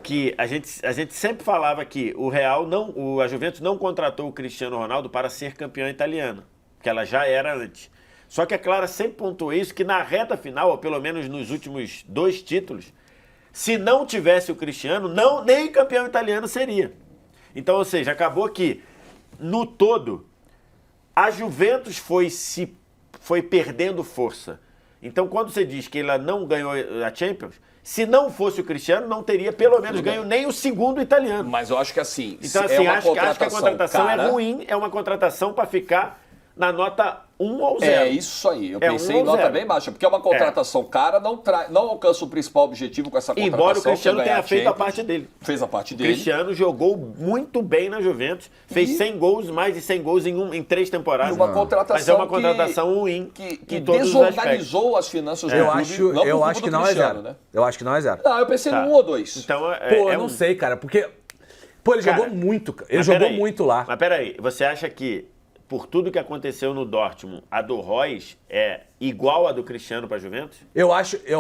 que a gente sempre falava que a Juventus não contratou o Cristiano Ronaldo para ser campeã italiana, que ela já era antes. Só que a Clara sempre pontuou isso, que na reta final, ou pelo menos nos últimos 2 títulos, se não tivesse o Cristiano, nem campeão italiano seria. Então, ou seja, acabou que, no todo, a Juventus foi perdendo força. Então, quando você diz que ela não ganhou a Champions, se não fosse o Cristiano, não teria pelo menos ganho nem o segundo italiano. Mas eu acho que assim, Então, assim, acho que a contratação é ruim, é uma contratação para ficar na nota 1 ou 0. É isso aí. Eu É pensei 1 em ou nota 0. bem baixa, porque é uma contratação cara, não alcança o principal objetivo com essa contratação. Embora o Cristiano que é ganhar tenha feito a Champions. parte dele. Fez a parte O dele. Cristiano jogou muito bem na Juventus, fez 100 gols, mais de 100 gols em 3 temporadas. E uma contratação Mas é uma contratação ruim que em todos os aspectos. desorganizou as finanças do Eu clube. acho, não por eu culpa acho do que não é Cristiano, 0. né? Eu acho que não é 0. Não, eu pensei Tá. no 1 ou 2. Então, Pô, eu não sei, cara, porque... Pô, ele jogou muito, cara. Ele Mas jogou peraí, muito lá. Mas peraí, você acha que, por tudo que aconteceu no Dortmund, a do Royce é igual a do Cristiano para a Juventus? Eu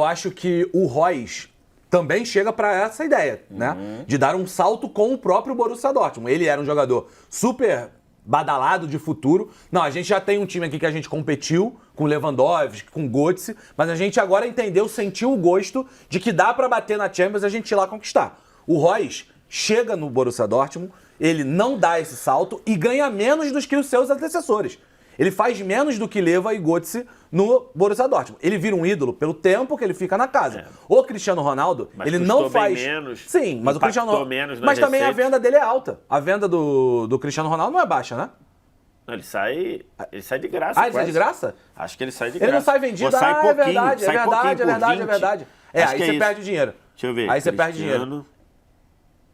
acho que o Royce também chega pra essa ideia, né? De dar um salto com o próprio Borussia Dortmund. Ele era um jogador super badalado de futuro. Não, a gente já tem um time aqui que a gente competiu com Lewandowski, com Götze, mas a gente agora entendeu, sentiu o gosto de que dá pra bater na Champions e a gente ir lá conquistar. O Royce chega no Borussia Dortmund, ele não dá esse salto e ganha menos do que os seus antecessores. Ele faz menos do que Leva e Götze no Borussia Dortmund. Ele vira um ídolo pelo tempo que ele fica na casa. O Cristiano Ronaldo, Mas ele custou não faz... bem menos, Sim, mas o impactou Cristiano menos nas Mas também a receitas. venda dele é alta. A venda do Cristiano Ronaldo não é baixa, né? Não, ele sai de graça. Ah, ele sai de graça? Acho que ele sai de Ele graça. não sai vendido. Ou sai é pouquinho, verdade, é sai pouquinho verdade, é por verdade, 20. é verdade. É, Acho aí que você isso. perde dinheiro. Deixa eu ver. Aí você perde dinheiro. Cristiano.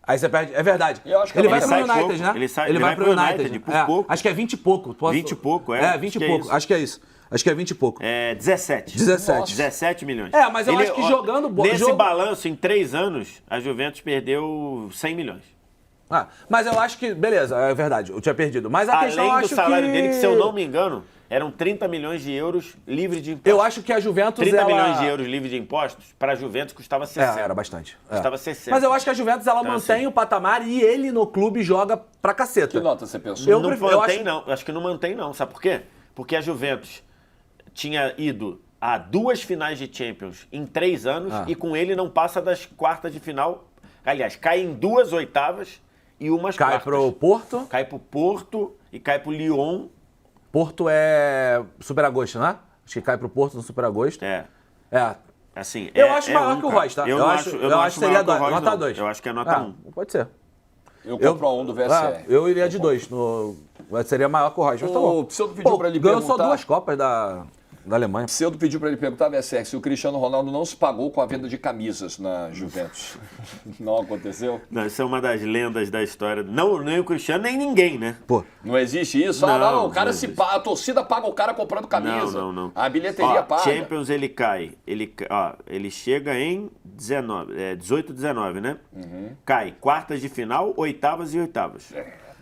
Aí você perde. É verdade. Eu acho que ele ele vai pro sai United, pouco, né? ele vai pro United, por É, pouco. acho que é 20 e pouco. 20 e pouco, é. É, 20 e Acho que é pouco. isso. Acho que é isso. Acho que é 20 e pouco. É 17. 17. 17 milhões. É, mas eu acho que jogando Nesse jogo- balanço, em 3 anos, a Juventus perdeu 100 milhões. Ah, mas eu acho que. Beleza, é verdade. Eu tinha perdido. Mas a questão eu Além do acho salário que... dele, que se eu não me engano, eram 30 milhões de euros livres de impostos. Eu acho que a Juventus 30 ela... milhões de euros livres de impostos, para a Juventus custava 60. É, era bastante. É. Custava 60. Mas eu acho que a Juventus ela Então, mantém assim, o patamar e ele no clube joga pra caceta. Que nota você pensou? Eu não prefiro- eu mantém, acho- não. Acho que não mantém, não. Sabe por quê? Porque a Juventus tinha ido a 2 finais de Champions em 3 anos e com ele não passa das quartas de final. Aliás, cai em 2 oitavas e umas Cai quartas. pro Porto. Cai pro Porto e cai pro Lyon. Porto é Super Agosto, né? Acho que cai pro Porto no Super Agosto. É. É. Assim, Eu acho maior que o cara. Royce, tá? Eu não acho que seria maior que o Royce, nota não. 2. Eu acho que é nota 1. Pode ser. Eu compro a 1 do VSR. Eu iria de 2. Seria maior que o Royce, mas tá bom. O Pseudo pediu pra ele ganhou só perguntar. 2 Copas da Alemanha. Pseudo pediu para ele perguntar, VSR, se o Cristiano Ronaldo não se pagou com a venda de camisas na Juventus. Não aconteceu? Não, isso é uma das lendas da história. Não, nem o Cristiano, nem ninguém, né? Pô, Não existe isso? Não, o cara não se existe. paga, a torcida paga o cara comprando camisa. Não. A bilheteria Ó, paga. Champions ele cai. Ele chega em 18, 19, né? Cai quartas de final, oitavas e oitavas.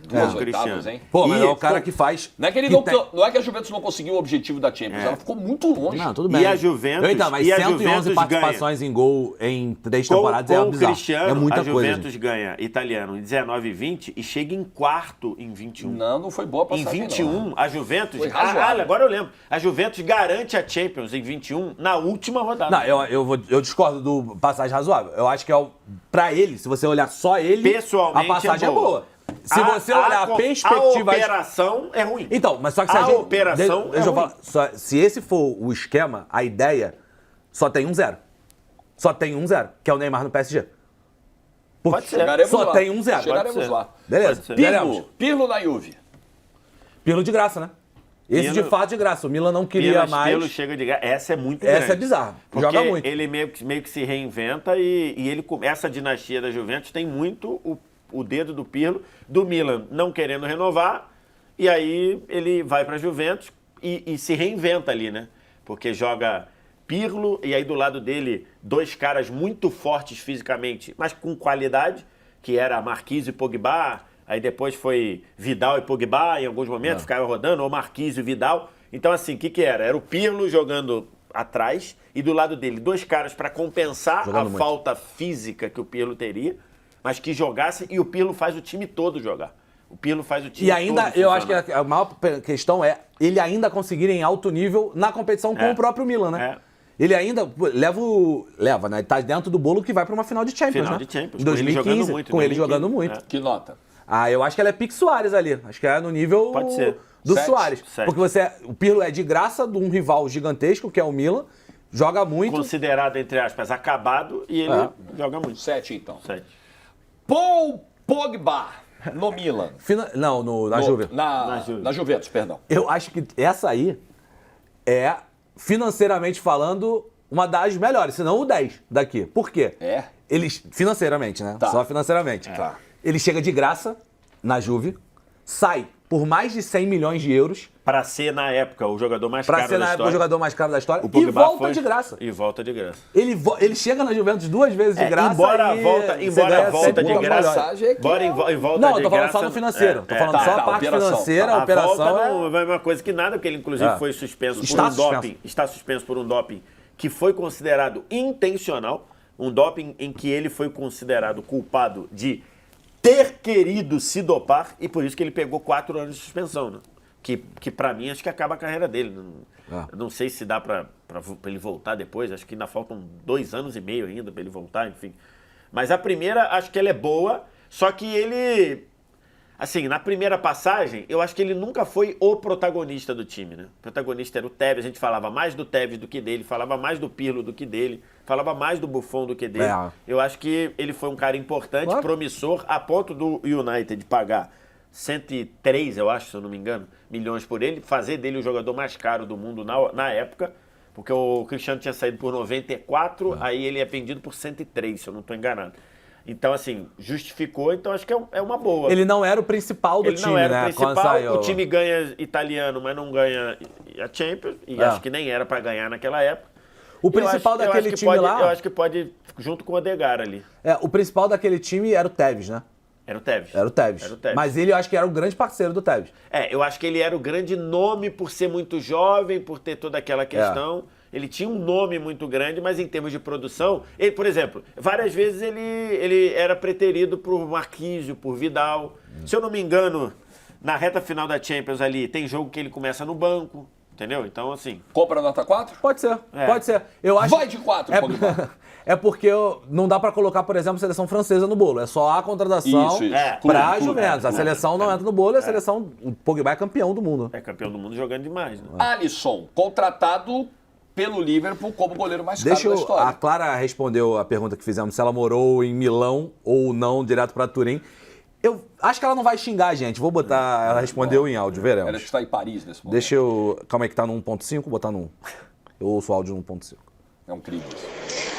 Duas o oitavas, Cristiano. hein? pô, mas E é o cara ficou- que faz. Não é que, não é que a Juventus não conseguiu o objetivo da Champions, ela ficou muito longe. Não, tudo bem. E a Juventus- Então, mas e a 111 Juventus participações em gol em 3 Com temporadas é o bizarro. Cristiano, É muita a coisa. Juventus ganha italiano em 19 e 20 e chega em quarto em 21. Não foi boa Em passagem, 21, não. a Juventus... Foi razoável. agora eu lembro. A Juventus garante a Champions em 21 na última rodada. Não, eu discordo do passagem razoável. Eu acho que pra ele, se você olhar só ele, Pessoalmente, a passagem é boa. Se você olhar a A perspectiva. operação é ruim. Então, mas só que se A gente. operação Deixa é eu falar. Se esse for o esquema, a ideia, só tem 0. Só tem 0, que é o Neymar no PSG. Pode ser. Chegaremos Só lá. tem 0. Chegaremos Pode ser. lá. Beleza. Pode ser. Veremos. Pirlo na Juve. Pirlo de graça, né? Esse Pirlo- de fato de graça. O Milan não queria mais. Pelo chega de graça. Essa é muito Essa grande. é bizarra. Porque Joga muito. ele meio que se reinventa e ele essa dinastia da Juventus tem muito o dedo do Pirlo, do Milan não querendo renovar, e aí ele vai para a Juventus e se reinventa ali, né? Porque joga Pirlo e aí do lado dele 2 caras muito fortes fisicamente, mas com qualidade, que era Marquinhos e Pogba, aí depois foi Vidal e Pogba, em alguns momentos ficava rodando, ou Marquinhos e Vidal. Então assim, o que era? Era o Pirlo jogando atrás e do lado dele 2 caras para compensar Jogando a muito. falta física que o Pirlo teria, mas que jogasse, e o Pirlo faz o time todo jogar. O Pirlo faz o time E ainda, todo eu acho que funcionar. a maior questão é ele ainda conseguir em alto nível na competição com É. o próprio Milan, né? É. Ele ainda leva, né? Ele tá dentro do bolo que vai pra uma final de Champions, Final né? de Champions, Em com ele 2015, jogando muito, com ele 2015, jogando muito. é. Que nota? Ah, eu acho que ela é Pique Soares ali. Acho que é no nível Pode ser. do 7, Soares. 7. Porque o Pirlo é de graça de um rival gigantesco, que é o Milan. Joga muito. Considerado, entre aspas, acabado, e ele É. joga muito. 7, então. 7. Paul Pogba no Milan. Na Juve. Na Juventus, perdão. Eu acho que essa aí é, financeiramente falando, uma das melhores, se não o 10 daqui. Por quê? Eles, financeiramente, né? Tá. Só financeiramente. Tá. Ele chega de graça na Juve, sai por mais de 100 milhões de euros. Pra ser, na época, o jogador mais Pra caro ser, da na época, história. o jogador mais caro da história. O E Pogba volta foi- de graça. E volta de graça. Ele chega na Juventus 2 vezes de graça. Embora e volta você embora ganha volta sempre de uma graça. melhor. Passagem aqui Bora é em volta Não, de eu tô falando graça. só no financeiro. Tô falando tá, só tá, a parte operação. financeira, A a operação volta é... não vai uma coisa que nada, porque ele inclusive foi suspenso Está por um suspenso. doping. Está suspenso por um doping que foi considerado intencional. Um doping em que ele foi considerado culpado de ter querido se dopar e por isso que ele pegou 4 anos de suspensão, né? Que pra mim acho que acaba a carreira dele. Não sei se dá pra ele voltar depois, acho que ainda faltam 2 anos e meio ainda pra ele voltar, enfim. Mas a primeira, acho que ela é boa, só que ele... Assim, na primeira passagem, eu acho que ele nunca foi o protagonista do time, né? O protagonista era o Tevez, a gente falava mais do Tevez do que dele, falava mais do Pirlo do que dele, falava mais do Buffon do que dele. Eu acho que ele foi um cara importante, promissor, a ponto do United pagar 103, eu acho, se eu não me engano, milhões por ele, fazer dele o jogador mais caro do mundo na época, porque o Cristiano tinha saído por 94, aí ele é vendido por 103, se eu não estou enganado. Então, assim, justificou, então acho que é uma boa. Ele não era o principal do Ele time, não era né? o principal, Quando saiu. o time ganha italiano, mas não ganha a Champions, e acho que nem era para ganhar naquela época. O principal daquele time lá... Eu acho que pode, junto com o Odegaard ali. O principal daquele time era o Tevez, né? Era o Tevez. Era o Tevez. Mas ele, eu acho que era o grande parceiro do Tevez. Eu acho que ele era o grande nome por ser muito jovem, por ter toda aquela questão. Ele tinha um nome muito grande, mas em termos de produção... Ele, por exemplo, várias vezes ele era preterido por Marquísio, por Vidal. Se eu não me engano, na reta final da Champions ali, tem jogo que ele começa no banco, entendeu? Então, assim... Compra nota 4? Pode ser, pode ser. Eu acho... Vai de 4, Pogba. É porque não dá pra colocar, por exemplo, a seleção francesa no bolo. É só a contratação Isso. pra Clube, Juventus. A seleção não entra no bolo e a seleção... O Pogba é campeão do mundo. É campeão do mundo jogando demais, né? Alisson, contratado pelo Liverpool como goleiro mais caro da história. A Clara respondeu a pergunta que fizemos, se ela morou em Milão ou não, direto pra Turim. Eu acho que ela não vai xingar a gente. Vou botar... Ela respondeu em áudio, veremos. Ela está em Paris nesse momento. Deixa eu... Calma aí que tá no 1.5, vou botar no 1. Eu ouço o áudio no 1.5. É um crime.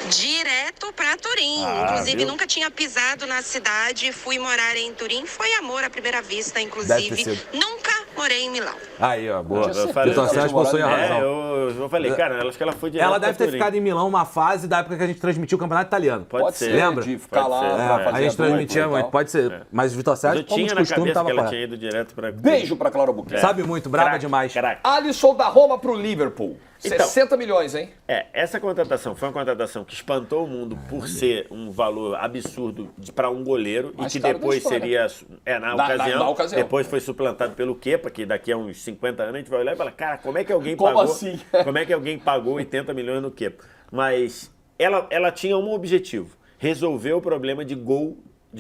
Direto pra Turim. Inclusive, nunca tinha pisado na cidade. Fui morar em Turim. Foi amor à primeira vista, inclusive. Nunca morei em Milão. Aí, ó, boa. Eu falei, Vitor Sérgio possui a razão. Eu falei, cara, acho que ela foi direto Ela deve pra ter Turim. ficado em Milão uma fase da época que a gente transmitiu o Campeonato Italiano. Pode ser. Lembra? De ficar Pode lá ser. pra fazer A gente transmitia dupla e muito, tal. pode ser. Mas o Vitor Mas Sérgio, eu como tinha de na costume, cabeça tava que ela correto. tinha ido direto pra... Beijo pra Clara Albuquerque. Sabe muito, brava Craque, demais. craque. Alisson da Roma pro Liverpool. Então. 60 milhões, hein? Essa contratação foi uma contratação que espantou o mundo por ser um valor absurdo para um goleiro Mais e que caro da depois história. seria, na Na ocasião. depois foi suplantado pelo Kepa, que daqui a uns 50 anos a gente vai olhar e falar, cara, como é que alguém Como pagou? assim? Como é que alguém pagou 80 milhões no Kepa? Mas ela tinha um objetivo, resolver o problema de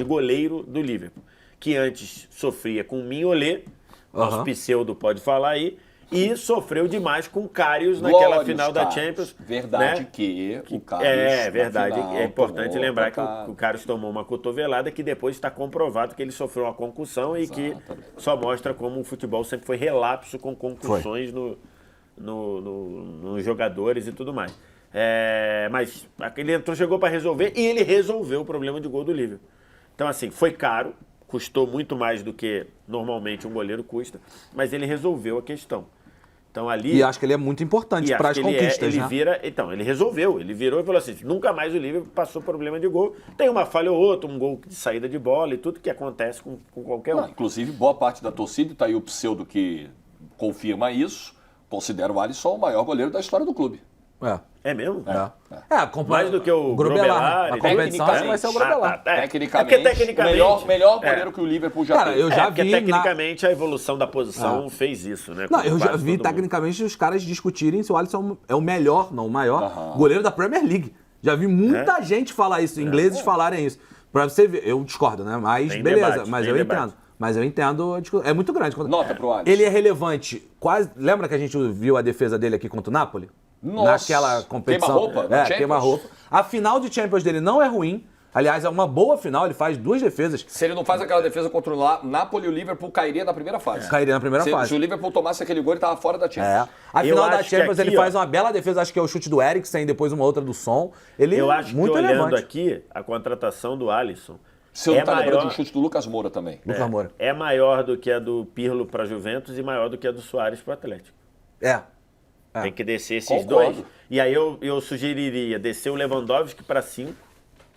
goleiro do Liverpool, que antes sofria com o Mignolet, nosso pseudo pode falar aí, e sofreu demais com o Karius naquela Glórios final da Karius. Champions. Verdade né? que o Karius... É verdade, na final, é importante tomou lembrar que pancada. o Karius tomou uma cotovelada que depois está comprovado que ele sofreu uma concussão e que só mostra como o futebol sempre foi relapso com concussões nos jogadores e tudo mais. Mas ele chegou para resolver e ele resolveu o problema de gol do Liverpool. Então, assim, foi caro, custou muito mais do que normalmente um goleiro custa, mas ele resolveu a questão. Então, ali... E acho que ele é muito importante para as conquistas, né? Ele resolveu, ele virou e falou assim, nunca mais o Liverpool passou problema de gol. Tem uma falha ou outra, um gol de saída de bola e tudo que acontece com qualquer um. Não, inclusive, boa parte da torcida, está aí o pseudo que confirma isso, considera o Alisson o maior goleiro da história do clube. É mesmo? Mais do que o Grobelar. A competição Tecnicamente. vai ser o Grobelar. Tecnicamente, É porque tecnicamente o melhor goleiro que o Liverpool já Cara, teve. eu já porque vi... tecnicamente a evolução da posição fez isso, né? Não, com eu já quase vi todo mundo. tecnicamente os caras discutirem se o Alisson é o melhor, não o maior, goleiro da Premier League. Já vi muita gente falar isso, ingleses falarem isso. Pra você ver, eu discordo, né? Mas Tem beleza, debate, mas tem eu debate. entendo. Mas eu entendo, é muito grande. Nota pro Alisson. Ele é relevante, quase... Lembra que a gente viu a defesa dele aqui contra o Napoli? Nossa. Naquela competição. Queima-roupa, na Champions. Queima-roupa. A final de Champions dele não é ruim, Aliás, é uma boa final, ele faz 2 defesas. Se ele não faz aquela defesa contra o Napoli, o Liverpool cairia na primeira fase. Cairia na primeira fase. Se o Liverpool tomasse aquele gol, ele tava fora da Champions. A Eu final da acho que Champions, aqui, ele faz uma bela defesa, acho que é o chute do Eriksen, depois uma outra do Son. Ele Eu acho muito que olhando relevante. aqui, a contratação do Alisson Se eu não tá lembrando maior, de um chute do Lucas Moura também. Lucas Moura. é maior do que a do Pirlo para Juventus e maior do que a do Suárez para o Atlético. Tem que descer esses Concordo. dois. E aí eu sugeriria descer o Lewandowski para 5.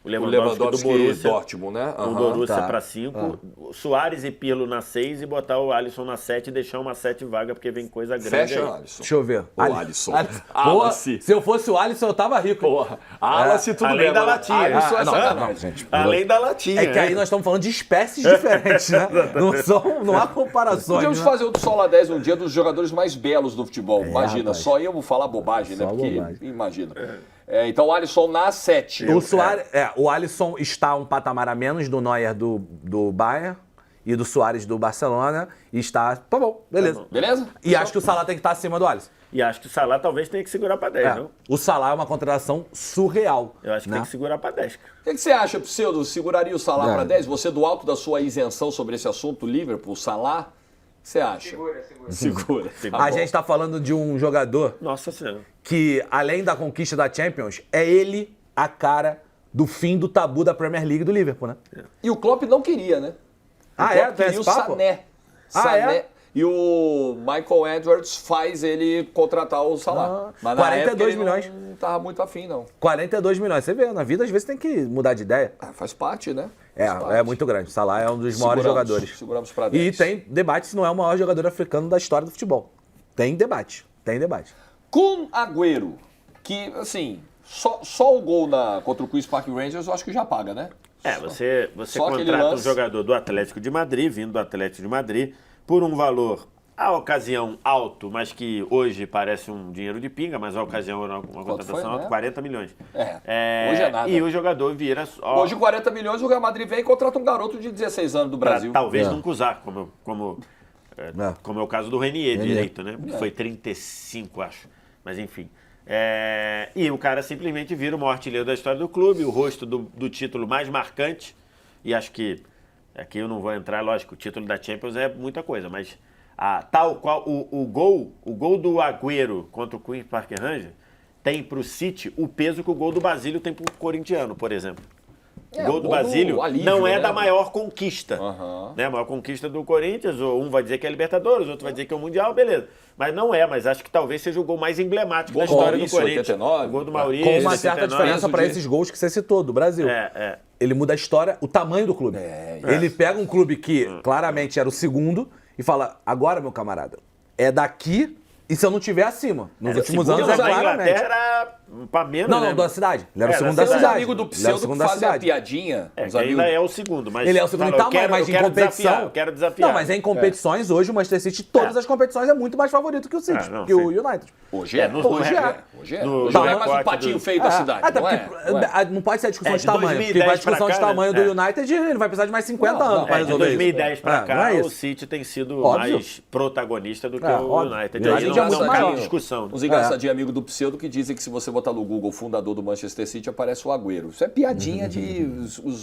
O O Lewandowski do Lewandowski Borussia. Dortmund, né? O Aham. Borussia tá. para 5. Suárez e Pirlo na 6 e botar o Alisson na 7 e deixar uma 7 vaga, porque vem coisa grande Fecha, aí. Alisson. Deixa eu ver. O Alisson. Pô, se eu fosse o Alisson, eu tava rico. Porra. Alisson tudo além bem. da mano. latinha. Alisson é não, sacanagem. não, gente. Além da latinha. É que aí né? nós estamos falando de espécies diferentes, né? Não há comparações. Podíamos né? fazer o do Sola 10 um dia dos jogadores mais belos do futebol. Imagina, rapaz. só eu vou falar bobagem, né? Só Porque, bobagem. imagina. Então o Alisson na 7. O Alisson está um patamar a menos do Neuer do Bayern e do Suárez do Barcelona. E está. Tá bom, beleza. Beleza? E acho que o Salah tem que estar acima do Alisson. E acho que o Salah talvez tenha que segurar para 10, não? O Salah é uma contratação surreal. Eu acho que né? tem que segurar para 10. O que você acha, Pseudo? Seguraria o Salah É. para 10? Você, do alto da sua isenção sobre esse assunto, Liverpool, Salah, o que você acha? Segura. Tá A bom. gente está falando de um jogador Nossa Senhora. que, além da conquista da Champions, é ele a cara do fim do tabu da Premier League do Liverpool, né? E o Klopp não queria, né? O Ah, Klopp é? Tem queria o esse papo? Sané. Ah, Sané. é? E o Michael Edwards faz ele contratar o Salah. Ah, Mas na 42 época ele milhões. não tava muito afim, não. 42 milhões. Você vê, na vida às vezes tem que mudar de ideia. Faz parte, né? Faz parte. É muito grande. O Salah é um dos maiores jogadores. Seguramos para E 10. tem debate se não é o maior jogador africano da história do futebol. Tem debate. Kun Agüero, que, assim, só o gol contra o Queen's Park Rangers eu acho que já paga, né? Você Só aquele contrata um lance. jogador do Atlético de Madrid, vindo do Atlético de Madrid, por um valor, à ocasião, alto, mas que hoje parece um dinheiro de pinga, mas a ocasião era uma contratação foi, alta, né? 40 milhões. Hoje é nada. E o jogador vira... ó, Hoje 40 milhões o Real Madrid vem e contrata um garoto de 16 anos do pra Brasil. talvez É. nunca usar, como é o caso do Renier direito, né? Que foi 35, acho. Mas enfim. E o cara simplesmente vira o maior artilheiro da história do clube, o rosto do título mais marcante. E acho que, aqui eu não vou entrar, lógico, o título da Champions é muita coisa, mas tal qual o gol do Agüero contra o Queen's Park Rangers tem pro City o peso que o gol do Basílio tem pro corintiano, por exemplo. O gol do Basílio alívio, não é né? da maior conquista. Aham. Né? A maior conquista do Corinthians, um vai dizer que é Libertadores, outro vai dizer que é o Mundial, beleza. Mas não é, mas acho que talvez seja o gol mais emblemático Gol da do história Maurício, do Corinthians. 89. O gol do Maurício, Com uma certa 89. diferença para esses gols que você citou, do Brasil. Ele muda a história, o tamanho do clube. Ele pega um clube que claramente era o segundo e fala, agora, meu camarada, é daqui e se eu não tiver acima. Nos últimos anos é na claramente. Inglaterra era pra menos, Não, né? não, da cidade. Ele era o segundo da da Tem uns cidade. amigos do Ele era o Pseudo que segundo da fazem a cidade. piadinha. É, os que ainda amigos... é o segundo, mas... Ele é o segundo em tamanho, mas em competição... Eu quero desafiar. Não, mas em competições, hoje o Manchester City, todas as competições, é muito mais favorito que o City, não, que o sim. United. Hoje é. Hoje é. Hoje é. No- Hoje não é no mais o recorte patinho do- feio da cidade. Até não é? porque Não é? não pode ser a discussão É, de de tamanho, porque vai a 2010 pra discussão de cá, tamanho né? do United, ele vai precisar de mais 50 Não, anos não, para De resolver 2010 isso. pra Não cá, é o isso. City tem sido Óbvio. mais protagonista do que É, o óbvio. United. O Aí United é muito não cabe maior. discussão. Uns engraçadinhos amigos do Pseudo que dizem que se você botar no Google o fundador do Manchester City, aparece o Agüero. Isso é piadinha de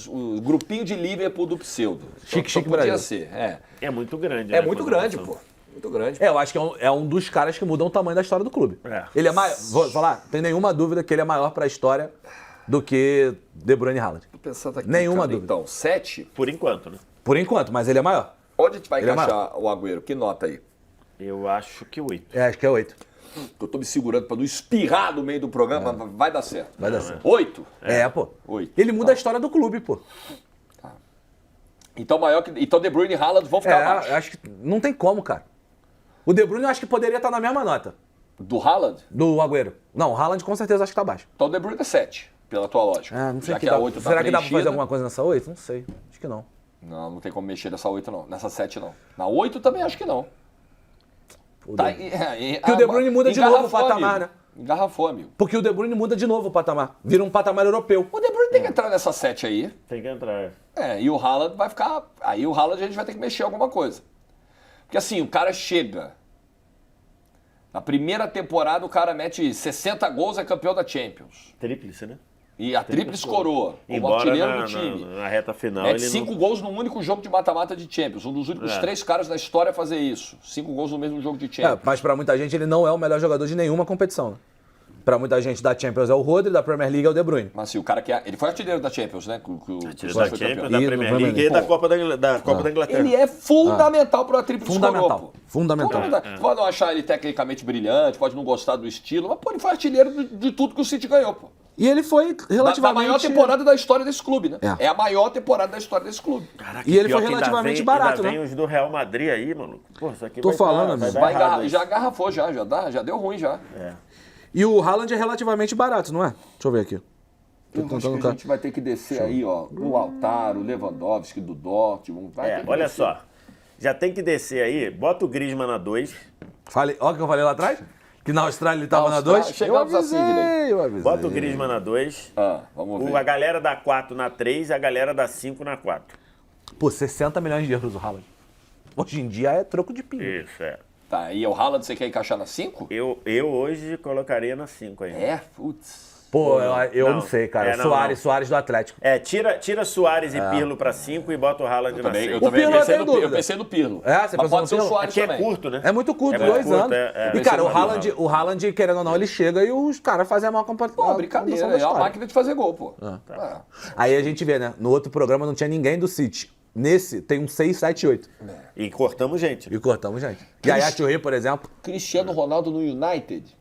o grupinho de Liverpool do Pseudo. Chique, Só chique podia Brasil. ser. É muito grande. É né, muito a grande, contratação. pô. Muito grande. Eu acho que é um dos caras que mudam o tamanho da história do clube. É. Ele é maior, vou falar, tem nenhuma dúvida que ele é maior para a história do que De Bruyne e Haaland. Tô pensando aqui, Nenhuma cara, dúvida. Então, 7. Por enquanto, né? Por enquanto, mas ele é maior. Onde a gente vai Ele é encaixar o Agüero? Que nota aí? Eu acho que 8. Acho que é 8. Eu tô me segurando pra não espirrar no meio do programa, mas vai dar certo. Vai dar certo. 8? Pô. 8. Ele muda a história do clube, pô. Então, maior que. Então, De Bruyne e Haaland vão ficar abaixo. Acho que não tem como, cara. O De Bruyne eu acho que poderia estar na mesma nota Do Haaland? do Agüero. Não, o Haaland com certeza acho que tá abaixo. Então, o De Bruyne é 7, pela tua lógica. Não sei Já que que dá, a 8 tá será que dá pra fazer preenchida. alguma coisa nessa 8? Não sei. Acho que não. Não, não tem como mexer nessa 8, não. Nessa 7, não. Na 8 também acho que não. Tá, Que o De Bruyne muda de novo o engarrafou, patamar, amigo. né? Engarrafou, amigo. Porque o De Bruyne muda de novo o patamar. Vira um patamar europeu. O De Bruyne tem que entrar nessa 7 aí. Tem que entrar. E o Haaland vai ficar... Aí o Haaland a gente vai ter que mexer alguma coisa. Porque assim, o cara chega... Na primeira temporada o cara mete 60 gols, é campeão da Champions. Tríplice, né? E a tríplice coroa, como Embora artilheiro do time. na reta final É ele 5 gols num único jogo de mata-mata de Champions. Um dos únicos 3 caras da história a fazer isso. 5 gols no mesmo jogo de Champions. Mas pra muita gente ele não é o melhor jogador de nenhuma competição. Né? Pra muita gente da Champions é o Rodri, da Premier League é o De Bruyne. Mas assim, o cara que ele foi artilheiro da Champions, né? Artilheiro da Champions, da E Premier do League e da Copa da Inglaterra. Ele é fundamental para a tríplice coroa. Fundamental. Pode não achar ele tecnicamente brilhante, pode não gostar do estilo, mas pô, ele foi artilheiro de tudo que o City ganhou, pô. E ele foi relativamente... Da maior temporada da história desse clube, né? É. É a maior temporada da história desse clube. Caraca, E ele pior foi que relativamente ainda barato, vem né? os do Real Madrid aí, mano. Pô, isso aqui Tô vai falando, dar, amigo. vai dar errado, Já garrafou, já deu ruim já. E o Haaland é relativamente barato, não é? Deixa eu ver aqui. Eu acho que a gente vai ter que descer aí, ó, o Lautaro, o Lewandowski do Dortmund. Olha só, já tem que descer aí, bota o Griezmann na 2. Olha o que eu falei lá atrás? Que na Austrália ele tava na 2? Chegamos assim, Guilherme. Eu avisei. Bota o Griezmann na 2. Vamos ver. A galera da 4 na 3 e a galera da 5 na 4. Pô, 60 milhões de euros o Haaland. Hoje em dia é troco de pinga. Isso, é. Tá, e o Haaland você quer encaixar na 5? Eu hoje colocaria na 5 aí. Putz. Pô, eu não sei, cara. Soares do Atlético. Tira Soares e Pirlo pra 5 e bota o Haaland na 6. Eu também Pirlo eu tenho eu dúvida. pensei no Pirlo. Você mas pensou pode no ser o Pirlo? Soares Aqui também. é curto, né? É muito curto, É muito 2 curto, anos. é. E, cara, Pensei o Haaland, querendo ou não, ele chega e os caras fazem a maior competição. Pô, brincadeira, é uma máquina de fazer gol, pô. Aí a gente vê, né? No outro programa não tinha ninguém do City. Nesse tem um 6, 7, 8. E cortamos gente. E cortamos, gente. E aí a Thierry, por exemplo. Cristiano Ronaldo no United.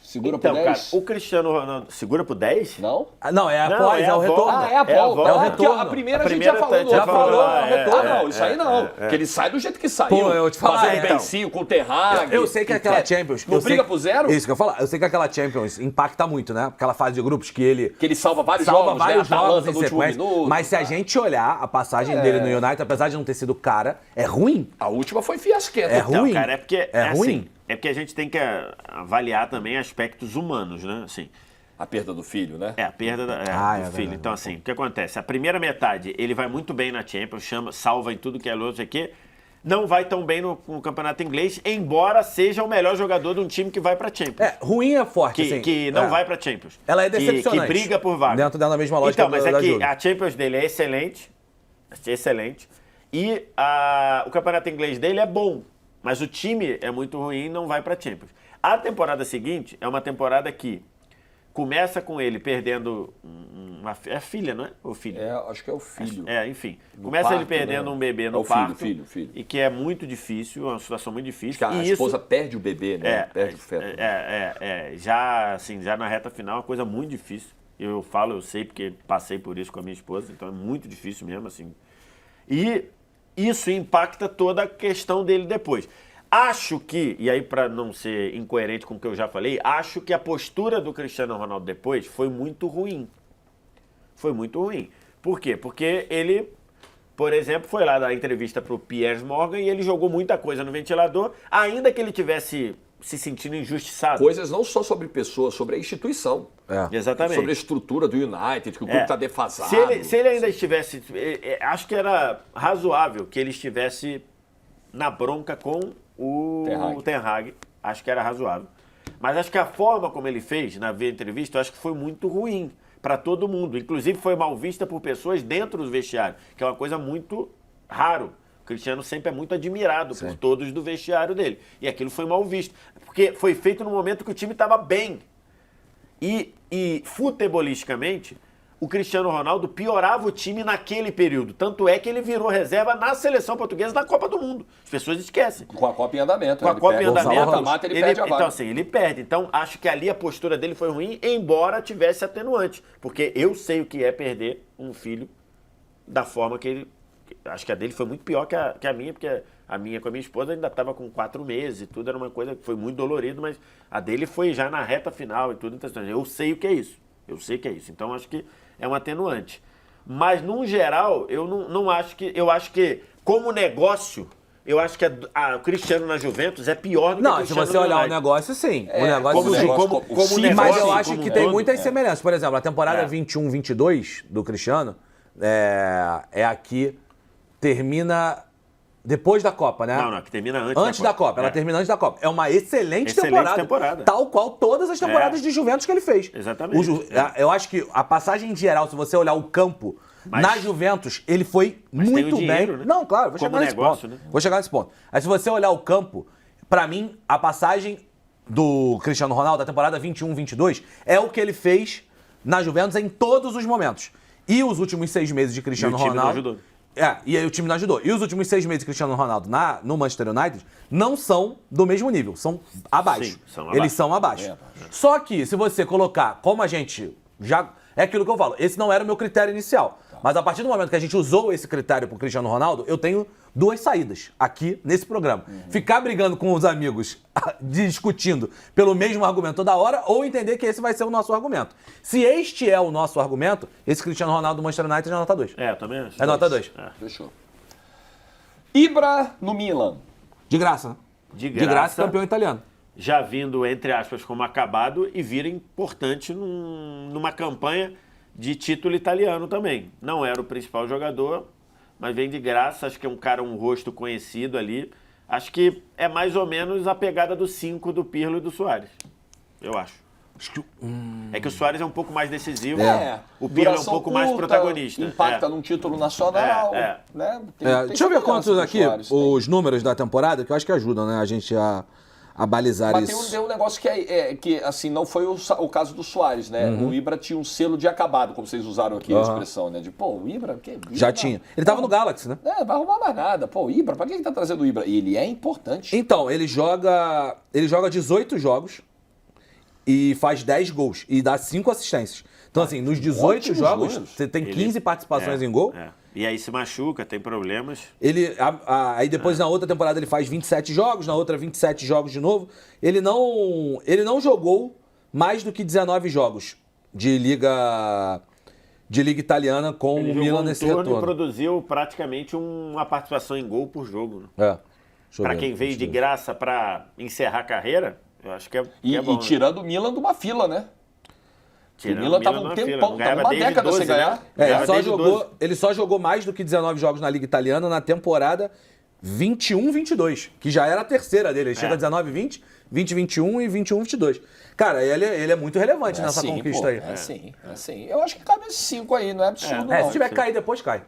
Segura Então, por 10? cara, o Cristiano Ronaldo segura pro 10? Não? Não, é Não, após, é é o a retorno. volta. É a volta. É o retorno. A primeira a gente primeira já falou. já falou, Não, isso aí não. Porque ele sai do jeito que saiu. Pô, eu te falar, fazendo então. beicinho com o Terrag. Eu sei que aquela Champions... Não eu sei briga pro 0? Isso que eu falar. Eu sei que aquela Champions impacta muito, né? Aquela fase de grupos que ele... Que ele salva vários salva jogos, vários né? jogos Atalanta em no último sequência. minuto. Mas se a gente olhar a passagem dele no United, apesar de não ter sido cara, é ruim. A última foi fiasquenta. É ruim. Então, cara, é porque É ruim. assim, é porque a gente tem que avaliar também aspectos humanos, né? Assim, A perda do filho, né? a perda do é filho. verdade. Então, assim, o que acontece? A primeira metade, ele vai muito bem na Champions, salva em tudo que é louco, aqui. Não vai tão bem no campeonato inglês, embora seja o melhor jogador de um time que vai pra Champions. Ruim é forte, assim. Que não vai pra Champions. Ela é decepcionante. Que briga por vaga. Dentro da mesma lógica então, mas da é que Juve. a Champions dele é excelente. E o campeonato inglês dele é bom. Mas o time é muito ruim e não vai pra Champions. A temporada seguinte é uma temporada que começa com ele perdendo a filha, não é? O filho. Acho que é o filho. Enfim. Começa parto, ele perdendo né? um bebê no É o filho, parto. filho. E que é muito difícil, uma situação muito difícil. Que a esposa perde o bebê, né? Perde o feto. Já na reta final é uma coisa muito difícil. Eu sei porque passei por isso com a minha esposa, então é muito difícil mesmo, assim. E isso impacta toda a questão dele depois. Acho que, e aí para não ser incoerente com o que eu já falei, acho que a postura do Cristiano Ronaldo depois foi muito ruim. Foi muito ruim. Por quê? Porque ele, por exemplo, foi lá dar entrevista pro Piers Morgan e ele jogou muita coisa no ventilador, ainda que ele tivesse se sentindo injustiçado. Coisas não só sobre pessoas, sobre a instituição. Exatamente. Sobre a estrutura do United, que o clube está defasado. Se ele ainda estivesse... acho que era razoável que ele estivesse na bronca com o Ten Hag. Acho que era razoável. Mas acho que a forma como ele fez na entrevista, eu acho que foi muito ruim para todo mundo. Inclusive foi mal vista por pessoas dentro dos vestiários, que é uma coisa muito raro. O Cristiano sempre é muito admirado por todos do vestiário dele. E aquilo foi mal visto. Porque foi feito no momento que o time estava bem. E futebolisticamente, o Cristiano Ronaldo piorava o time naquele período. Tanto é que ele virou reserva na seleção portuguesa na Copa do Mundo. As pessoas esquecem. Com a Copa em andamento. Com a Copa em andamento, ele perde a vaga. Então, assim, ele perde. Então, acho que ali a postura dele foi ruim, embora tivesse atenuante. Porque eu sei o que é perder um filho da forma que ele... Acho que a dele foi muito pior que a minha, porque a minha com a minha esposa ainda estava com 4 meses e tudo, era uma coisa que foi muito dolorido, mas a dele foi já na reta final e tudo. Então, eu sei o que é isso. Eu sei que é isso. Então, acho que é um atenuante. Mas, num geral, eu não acho que... Eu acho que, como negócio, eu acho que o Cristiano na Juventus é pior do que o Cristiano se você olhar United. o negócio, sim. O negócio, Como sim, negócio, mas eu acho como que um tem todo, muitas semelhanças. Por exemplo, a temporada 21-22 do Cristiano é a que termina Depois da Copa, né? Não, que termina antes da Copa. Ela termina antes da Copa. É uma excelente temporada. Tal qual todas as temporadas de Juventus que ele fez. Exatamente. Eu acho que a passagem em geral, se você olhar o campo, na Juventus, ele foi muito dinheiro, bem. Né? Não, claro, vou chegar nesse ponto. Né? Vou chegar nesse ponto. Aí se você olhar o campo, pra mim, a passagem do Cristiano Ronaldo da temporada 21-22 é o que ele fez na Juventus em todos os momentos. E os últimos 6 meses de Cristiano Ronaldo... Não ajudou. E aí o time não ajudou. E os últimos 6 meses de Cristiano Ronaldo no Manchester United não são do mesmo nível, são abaixo. Sim, são abaixo. Eles são abaixo. Só que, se você colocar, como a gente já... É aquilo que eu falo, esse não era o meu critério inicial. Mas a partir do momento que a gente usou esse critério pro Cristiano Ronaldo, eu tenho 2 saídas aqui nesse programa. Ficar brigando com os amigos, discutindo pelo mesmo argumento toda hora, ou entender que esse vai ser o nosso argumento. Se este é o nosso argumento, esse Cristiano Ronaldo do Manchester United é nota 2. Também acho. É nota 2. Fechou. Ibra no Milan. De graça, né? De graça, campeão italiano. Já vindo, entre aspas, como acabado e vira importante numa campanha de título italiano também. Não era o principal jogador, mas vem de graça. Acho que é um rosto conhecido ali. Acho que é mais ou menos a pegada do 5 do Pirlo e do Suárez. Eu acho. É que o Suárez é um pouco mais decisivo. O Pirlo é um pouco mais protagonista. Impacta num título nacional. Né? Deixa eu ver quantos aqui, os números da temporada, que eu acho que ajudam, né, a gente a balizar mas isso. Tem um negócio que assim, não foi o caso do Suárez, né? O Ibra tinha um selo de acabado, como vocês usaram aqui a expressão, né? De, o Ibra... Já tinha. Ele tava no Galaxy, né? Vai arrumar mais nada. O Ibra, pra que ele tá trazendo o Ibra? E ele é importante. Então, ele joga 18 jogos e faz 10 gols e dá 5 assistências. Então, assim, nos 18 jogos, você tem 15 participações em gol. E aí se machuca, tem problemas. Aí depois na outra temporada ele faz 27 jogos, na outra 27 jogos de novo. Ele não jogou mais do que 19 jogos de liga italiana com o Milan nesse retorno. Ele produziu praticamente uma participação em gol por jogo. Né? Para quem veio de graça para encerrar a carreira, eu acho que é bom. E tirando o Milan de uma fila, né? O Milan tava um tempão, tava uma década sem ganhar. Ele só jogou mais do que 19 jogos na Liga Italiana na temporada 21-22, que já era a terceira dele. Ele chega a 19-20, 20-21 e 21-22. Cara, ele é muito relevante nessa conquista aí. É sim. Eu acho que cabe esses 5 aí, não é absurdo não. Se tiver que cair depois, cai.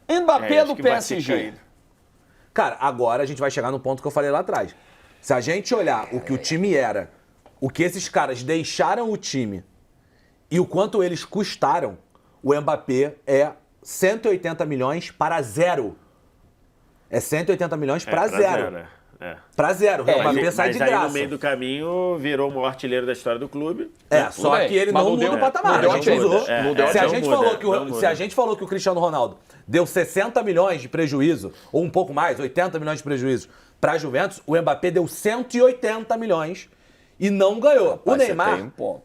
Mbappé do PSG. Cara, agora a gente vai chegar no ponto que eu falei lá atrás. Se a gente olhar o que o time era, o que esses caras deixaram o time e o quanto eles custaram, o Mbappé é 180 milhões para zero. É 180 milhões para zero. Para zero. O Mbappé sai de graça. Aí no meio do caminho virou o maior artilheiro da história do clube. Só que ele não muda o patamar. Se a gente falou que o Cristiano Ronaldo deu 60 milhões de prejuízo, ou um pouco mais, 80 milhões de prejuízo para a Juventus, o Mbappé deu 180 milhões e não ganhou. Rapaz,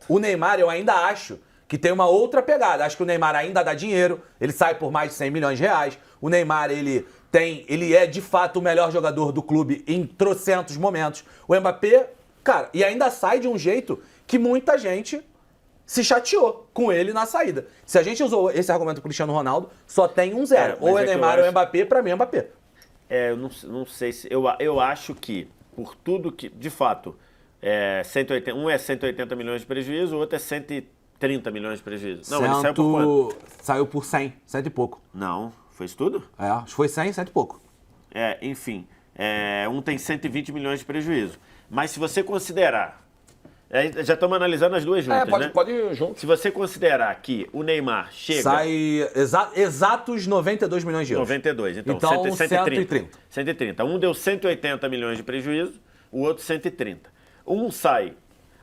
o Neymar, eu ainda acho que tem uma outra pegada. Acho que o Neymar ainda dá dinheiro, ele sai por mais de 100 milhões de reais. O Neymar, ele é de fato o melhor jogador do clube em trocentos momentos. O Mbappé, cara, e ainda sai de um jeito que muita gente se chateou com ele na saída. Se a gente usou esse argumento do Cristiano Ronaldo, só tem um zero. Ou é Neymar ou Mbappé, pra mim é Mbappé. Eu não sei se... Eu acho que, por tudo que... De fato, 180, um é 180 milhões de prejuízo, o outro é 130 milhões de prejuízo. Não, ele saiu por quanto? Saiu por 100 e pouco. Não, foi isso tudo? Acho que foi 100 e pouco. Enfim, um tem 120 milhões de prejuízo. Mas se você considerar... já estamos analisando as duas juntas, né? Pode ir junto. Se você considerar que o Neymar chega... Sai exatos 92 milhões de euros. 92, então 130. 130. Um deu 180 milhões de prejuízo, o outro 130. Um sai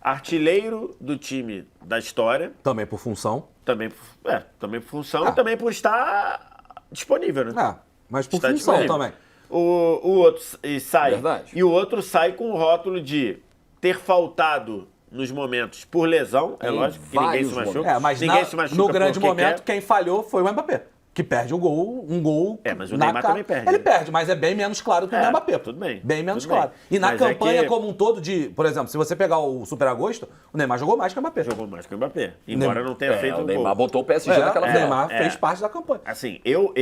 artilheiro do time da história. Também por função. Também por função e também por estar disponível, né? Mas por função também. O outro sai. Verdade. E o outro sai com o rótulo de ter faltado nos momentos por lesão. É lógico que ninguém se machuca. Mas ninguém se machuca no grande momento, quem falhou foi o Mbappé. que perde um gol mas o Neymar também perde. Ele perde, mas é bem menos claro que o Mbappé. Tudo bem. Bem menos tudo claro. bem. E na Mas campanha como um todo por exemplo, se você pegar o Super Agosto, o Neymar jogou mais que o Mbappé. Jogou mais que o Mbappé. Embora não tenha feito o o Neymar gol. botou o PSG naquela O final. Neymar fez parte da campanha. Assim, Foi o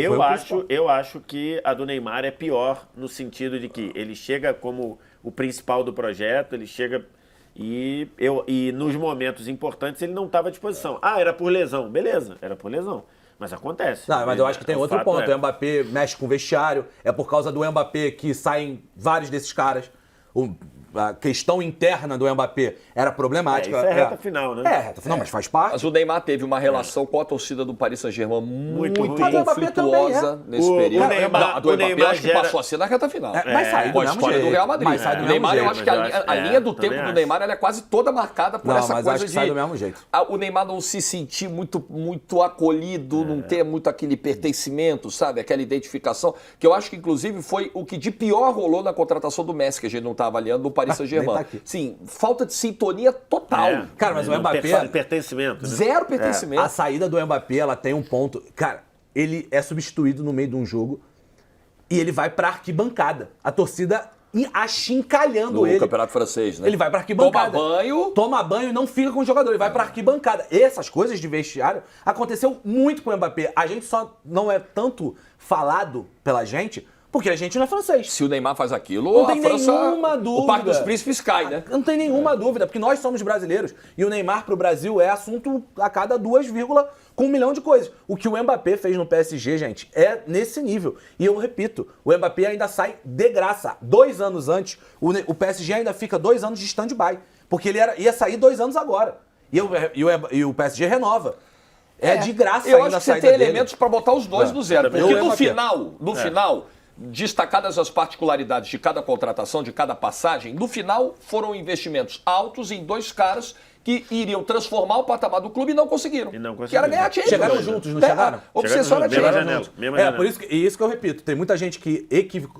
eu acho que a do Neymar é pior no sentido de que ele chega como o principal do projeto, ele chega e nos momentos importantes ele não estava à disposição. Era por lesão. Beleza, era por lesão. Mas acontece. Não, mas eu acho que tem outro ponto. É. O Mbappé mexe com o vestiário. É por causa do Mbappé que saem vários desses caras. A questão interna do Mbappé era problemática. Isso é reta final, né? Reta final, mas faz parte. Mas o Neymar teve uma relação com a torcida do Paris Saint-Germain muito ruim. Mas o Mbappé conflituosa nesse O período. Neymar- Não, a do o Mbappé Neymar eu acho que gera- passou a ser na reta final. Mas sai do Com a mesmo história jeito. do Real Madrid. Mas sai do O mesmo Neymar, eu jeito. acho que Mas eu a linha do também tempo do acho. Neymar ela é quase toda marcada por Não, essa mas coisa acho que de sai do mesmo jeito. o Neymar não se sentir muito acolhido, não ter muito aquele pertencimento, sabe? Aquela identificação, que eu acho que inclusive foi o que de pior rolou na contratação do Messi, que a gente não está avaliando, do Paris Saint-Germain. tá aqui. Sim, falta de sintonia total. Cara, mas o Não Mbappé- pertencimento. Né? Zero pertencimento. A saída do Mbappé, ela tem um ponto. Cara, ele é substituído no meio de um jogo e ele vai pra arquibancada. A torcida achincalhando No ele. Campeonato Francês, né? Ele vai pra arquibancada. Toma banho. Toma banho e não fica com o jogador. Ele vai pra arquibancada. Essas coisas de vestiário aconteceu muito com o Mbappé. A gente só não é tanto falado pela gente porque a gente não é francês. Se o Neymar faz aquilo, Não a tem França, nenhuma dúvida. o Parque dos Príncipes cai, né? Não tem nenhuma dúvida, porque nós somos brasileiros e o Neymar pro Brasil é assunto a cada 2, com 1 milhão de coisas. O que o Mbappé fez no PSG, gente, é nesse nível. E eu repito, o Mbappé ainda sai de graça. 2 anos antes, o PSG ainda fica 2 anos de stand-by, porque ele ia sair 2 anos agora. E o PSG renova. É de graça Eu ainda acho que a você saída tem dele. elementos para botar os dois do zero. também. Porque Eu no Mbappé. final, destacadas as particularidades de cada contratação, de cada passagem, no final foram investimentos altos em 2 caras que iriam transformar o patamar do clube e não conseguiram. Que era ganhar a Champions. Chegaram juntos, não chegaram? Obsessão era Chegaram Champions. juntos, mesma janela. Por isso que eu repito, tem muita gente que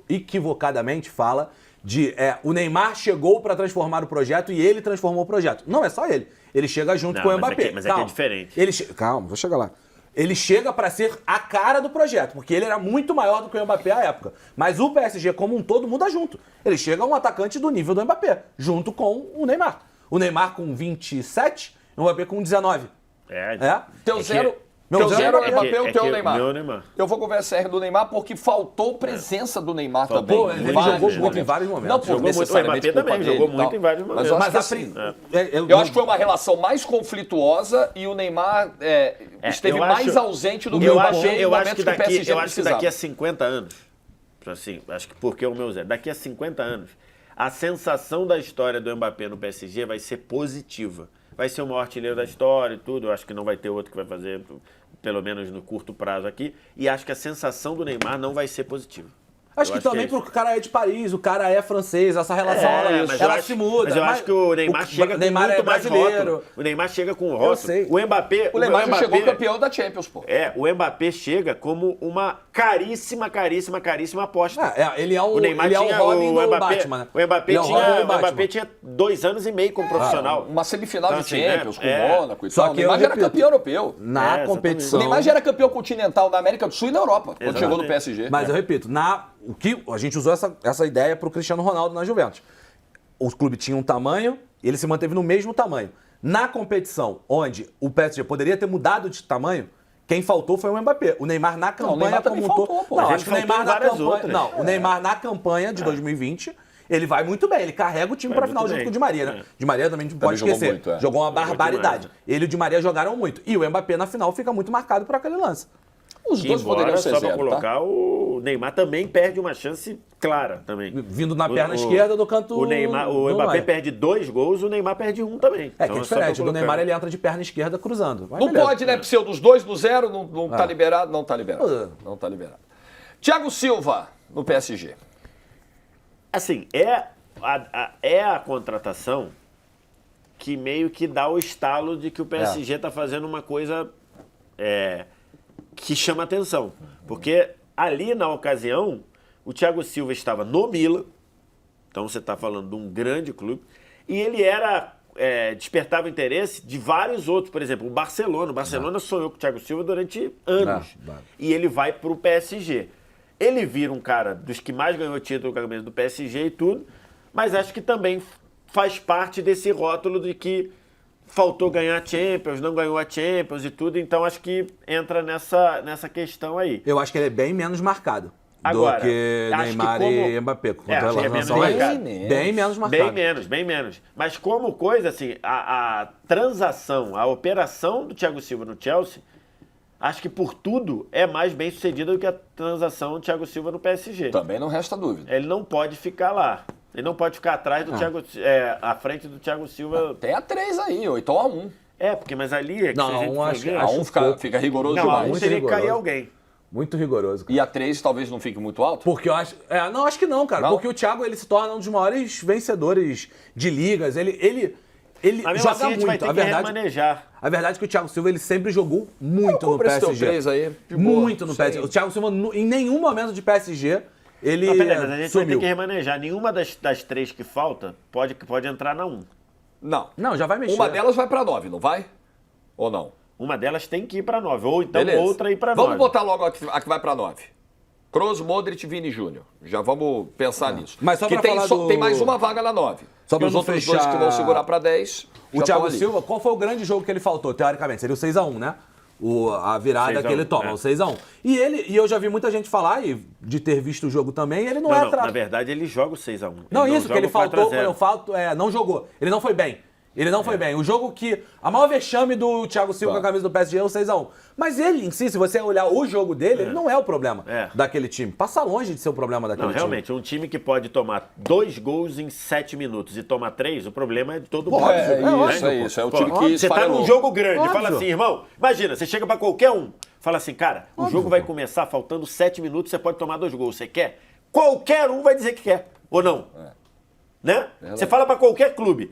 equivocadamente fala de o Neymar chegou para transformar o projeto e ele transformou o projeto. Não é só ele. Ele chega junto Não, com o mas Mbappé. é que é diferente. Calma, vou chegar lá. Ele chega para ser a cara do projeto, porque ele era muito maior do que o Mbappé à época. Mas o PSG como um todo muda junto. Ele chega um atacante do nível do Mbappé, junto com o Neymar. O Neymar com 27, o Mbappé com 19. Teu zero... Meu Teu zero é o Mbappé, o teu é o Neymar. Neymar. Eu vou conversar do Neymar porque faltou presença do Neymar também. Pô, ele jogou muito em vários momentos. Não por Jogou muito. necessariamente O Mbappé culpa também dele jogou e muito tal. em vários Mas eu momentos. acho que Mas assim... Eu acho que foi uma relação mais conflituosa e o Neymar esteve eu mais acho- ausente do que o Eu Mbappé acho, em eu acho momentos que que o daqui, PSG eu acho que daqui a precisava. 50 anos, assim, acho que porque o meu Zé, daqui a 50 anos, a sensação da história do Mbappé no PSG vai ser positiva. Vai ser o maior artilheiro da história e tudo. Eu acho que não vai ter outro que vai fazer, pelo menos no curto prazo aqui. E acho que a sensação do Neymar não vai ser positiva. Acho que também porque o cara é de Paris, o cara é francês, essa relação mas eu ela acho- se muda. Mas eu acho que o Neymar chega com Neymar muito é mais brasileiro. rótulo. O Neymar chega com rótulo. sei. O Mbappé... O Neymar já chegou campeão da Champions, pô. O Mbappé chega como uma caríssima aposta. Ele é o, O Neymar ele é o tinha Robin do Mbappé, Batman, né? O Mbappé, Ele é o Robin do o Batman. Mbappé tinha 2 anos e meio como profissional. Uma semifinal Então, de assim, Champions né? com o Mônaco e Só tal. O que eu Neymar já era repito, campeão europeu. Na exatamente. competição. O Neymar já era campeão continental na América do Sul e na Europa, quando Exatamente. chegou no PSG. Mas eu repito, o que a gente usou essa ideia pro Cristiano Ronaldo na Juventus. O clube tinha um tamanho e ele se manteve no mesmo tamanho. Na competição, onde o PSG poderia ter mudado de tamanho, quem faltou foi o Mbappé. O Neymar na campanha o Neymar também como um todo. faltou, pô. Não, Mas acho que ele o Neymar faltou na em várias campanha. outras. Não, o Neymar na campanha de 2020. Ele vai muito bem, ele carrega o time Vai pra final muito junto bem. com o Di Maria, né? Di Maria também não pode jogou esquecer. muito, Jogou uma Jogou barbaridade. demais. Ele e o Di Maria jogaram muito. E o Mbappé na final fica muito marcado por aquele lance. Os dois poderiam Embora, ser só pra zero, tá? colocar, o Neymar também perde uma chance clara também. Vindo na perna esquerda do canto O Neymar, o do Mbappé Neuer. perde 2 gols, o Neymar perde 1 também. É, Então, que é só pra diferente. Do colocar. Neymar ele entra de perna esquerda cruzando. Mas Não beleza. pode, né, Pseu? Dos dois no zero, não tá liberado? Não tá liberado. Não tá liberado. Thiago Silva, no PSG. Assim, é a contratação que meio que dá o estalo de que o PSG tá fazendo uma coisa que chama atenção. Porque ali, na ocasião, o Thiago Silva estava no Milan, então você está falando de um grande clube, e ele era despertava interesse de vários outros. Por exemplo, o Barcelona. O Barcelona sonhou com o Thiago Silva durante anos. E ele vai para o PSG. Ele vira um cara dos que mais ganhou título com a camisa do PSG e tudo, mas acho que também faz parte desse rótulo de que faltou ganhar a Champions, não ganhou a Champions e tudo, então acho que entra nessa questão aí. Eu acho que ele é bem menos marcado Agora, do que Neymar e Mbappé. Acho que é menos marcado. Bem menos marcado. Bem menos. Mas como coisa, assim, a transação, a operação do Thiago Silva no Chelsea, acho que por tudo é mais bem sucedida do que a transação do Thiago Silva no PSG. Também não resta dúvida. Ele não pode ficar lá. Ele não pode ficar atrás do à frente do Thiago Silva. Até a 3 aí, 8-1. Porque mas ali... Não, acho que... A 1 fica rigoroso não, demais. a 1 teria que cair alguém. Muito rigoroso. Cara. E a 3 talvez não fique muito alto? Porque eu acho... não, acho que não, cara. Não? Porque o Thiago, ele se torna um dos maiores vencedores de ligas. Ele joga assim, a gente muito. vai ter que remanejar. A verdade é que o Thiago Silva, ele sempre jogou muito no PSG. Esse teu 3 aí, muito no PSG. O Thiago Silva, em nenhum momento de PSG, ele mas a gente sumiu. vai ter que remanejar. Nenhuma das 3 que falta pode entrar na 1. Não, já vai mexer. Uma delas vai pra 9, não vai? Ou não? Uma delas tem que ir pra 9. Ou então Beleza. outra ir pra 9. Vamos botar logo a que vai pra 9. Kroos, Modric e Vini Júnior. Já vamos pensar nisso. Mas só que pra tem, falar do... tem mais uma vaga na 9. Só e pra os não outros fechar... dois que vão segurar pra 10. O Thiago Silva, qual foi o grande jogo que ele faltou, teoricamente? Seria o 6-1, né? A virada que ele toma, o 6-1. E eu já vi muita gente falar, e de ter visto o jogo também, ele não é atrás. Na verdade, ele joga o 6-1. Não, isso, que ele faltou, não jogou. Ele não foi bem. Ele não foi bem. O jogo que... A maior vexame do Thiago Silva com a camisa do PSG é o 6-1. Mas ele em si, se você olhar o jogo dele, ele não é o problema daquele time. Passa longe de ser o problema daquele time. Realmente, um time que pode tomar 2 gols em 7 minutos e tomar 3, o problema é de todo mundo. É isso. É o time que você tá num jogo grande, fala assim, irmão, imagina, você chega pra qualquer um, fala assim, cara, o jogo vai começar faltando 7 minutos, você pode tomar 2 gols. Você quer? Qualquer um vai dizer que quer. Ou não? Né? Você fala pra qualquer clube.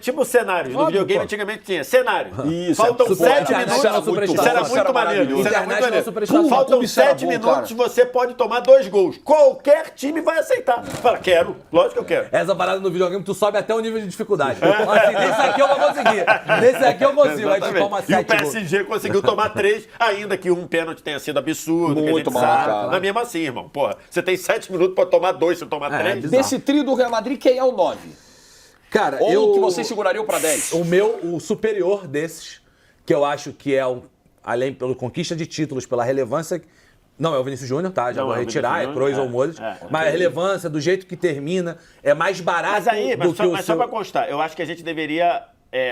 Tipo cenários. No videogame antigamente tinha cenário. Isso, faltam 7 minutos. Isso era muito maneiro. Faltam 7 minutos, você pode tomar 2 gols. Qualquer time vai aceitar. Fala, quero. Lógico que eu quero. Essa parada no videogame, tu sobe até o nível de dificuldade. Assim, nesse aqui eu vou conseguir. Nesse aqui eu consigo. Aí tu toma 7 gols. E o PSG conseguiu tomar 3, ainda que um pênalti tenha sido absurdo. Muito mal. Mas mesmo assim, irmão. Porra, você tem 7 minutos pra tomar 2, se tomar 3. Desse trio do Real Madrid, quem é o 9? Cara, ou que você seguraria para 10? O superior desses, que eu acho que é além pela conquista de títulos, pela relevância. Não é o Vinícius Júnior, tá? Já vou retirar, é Kroos ou Modric. Mas a relevância, do jeito que termina, é mais barato Mas só pra constar, eu acho que a gente deveria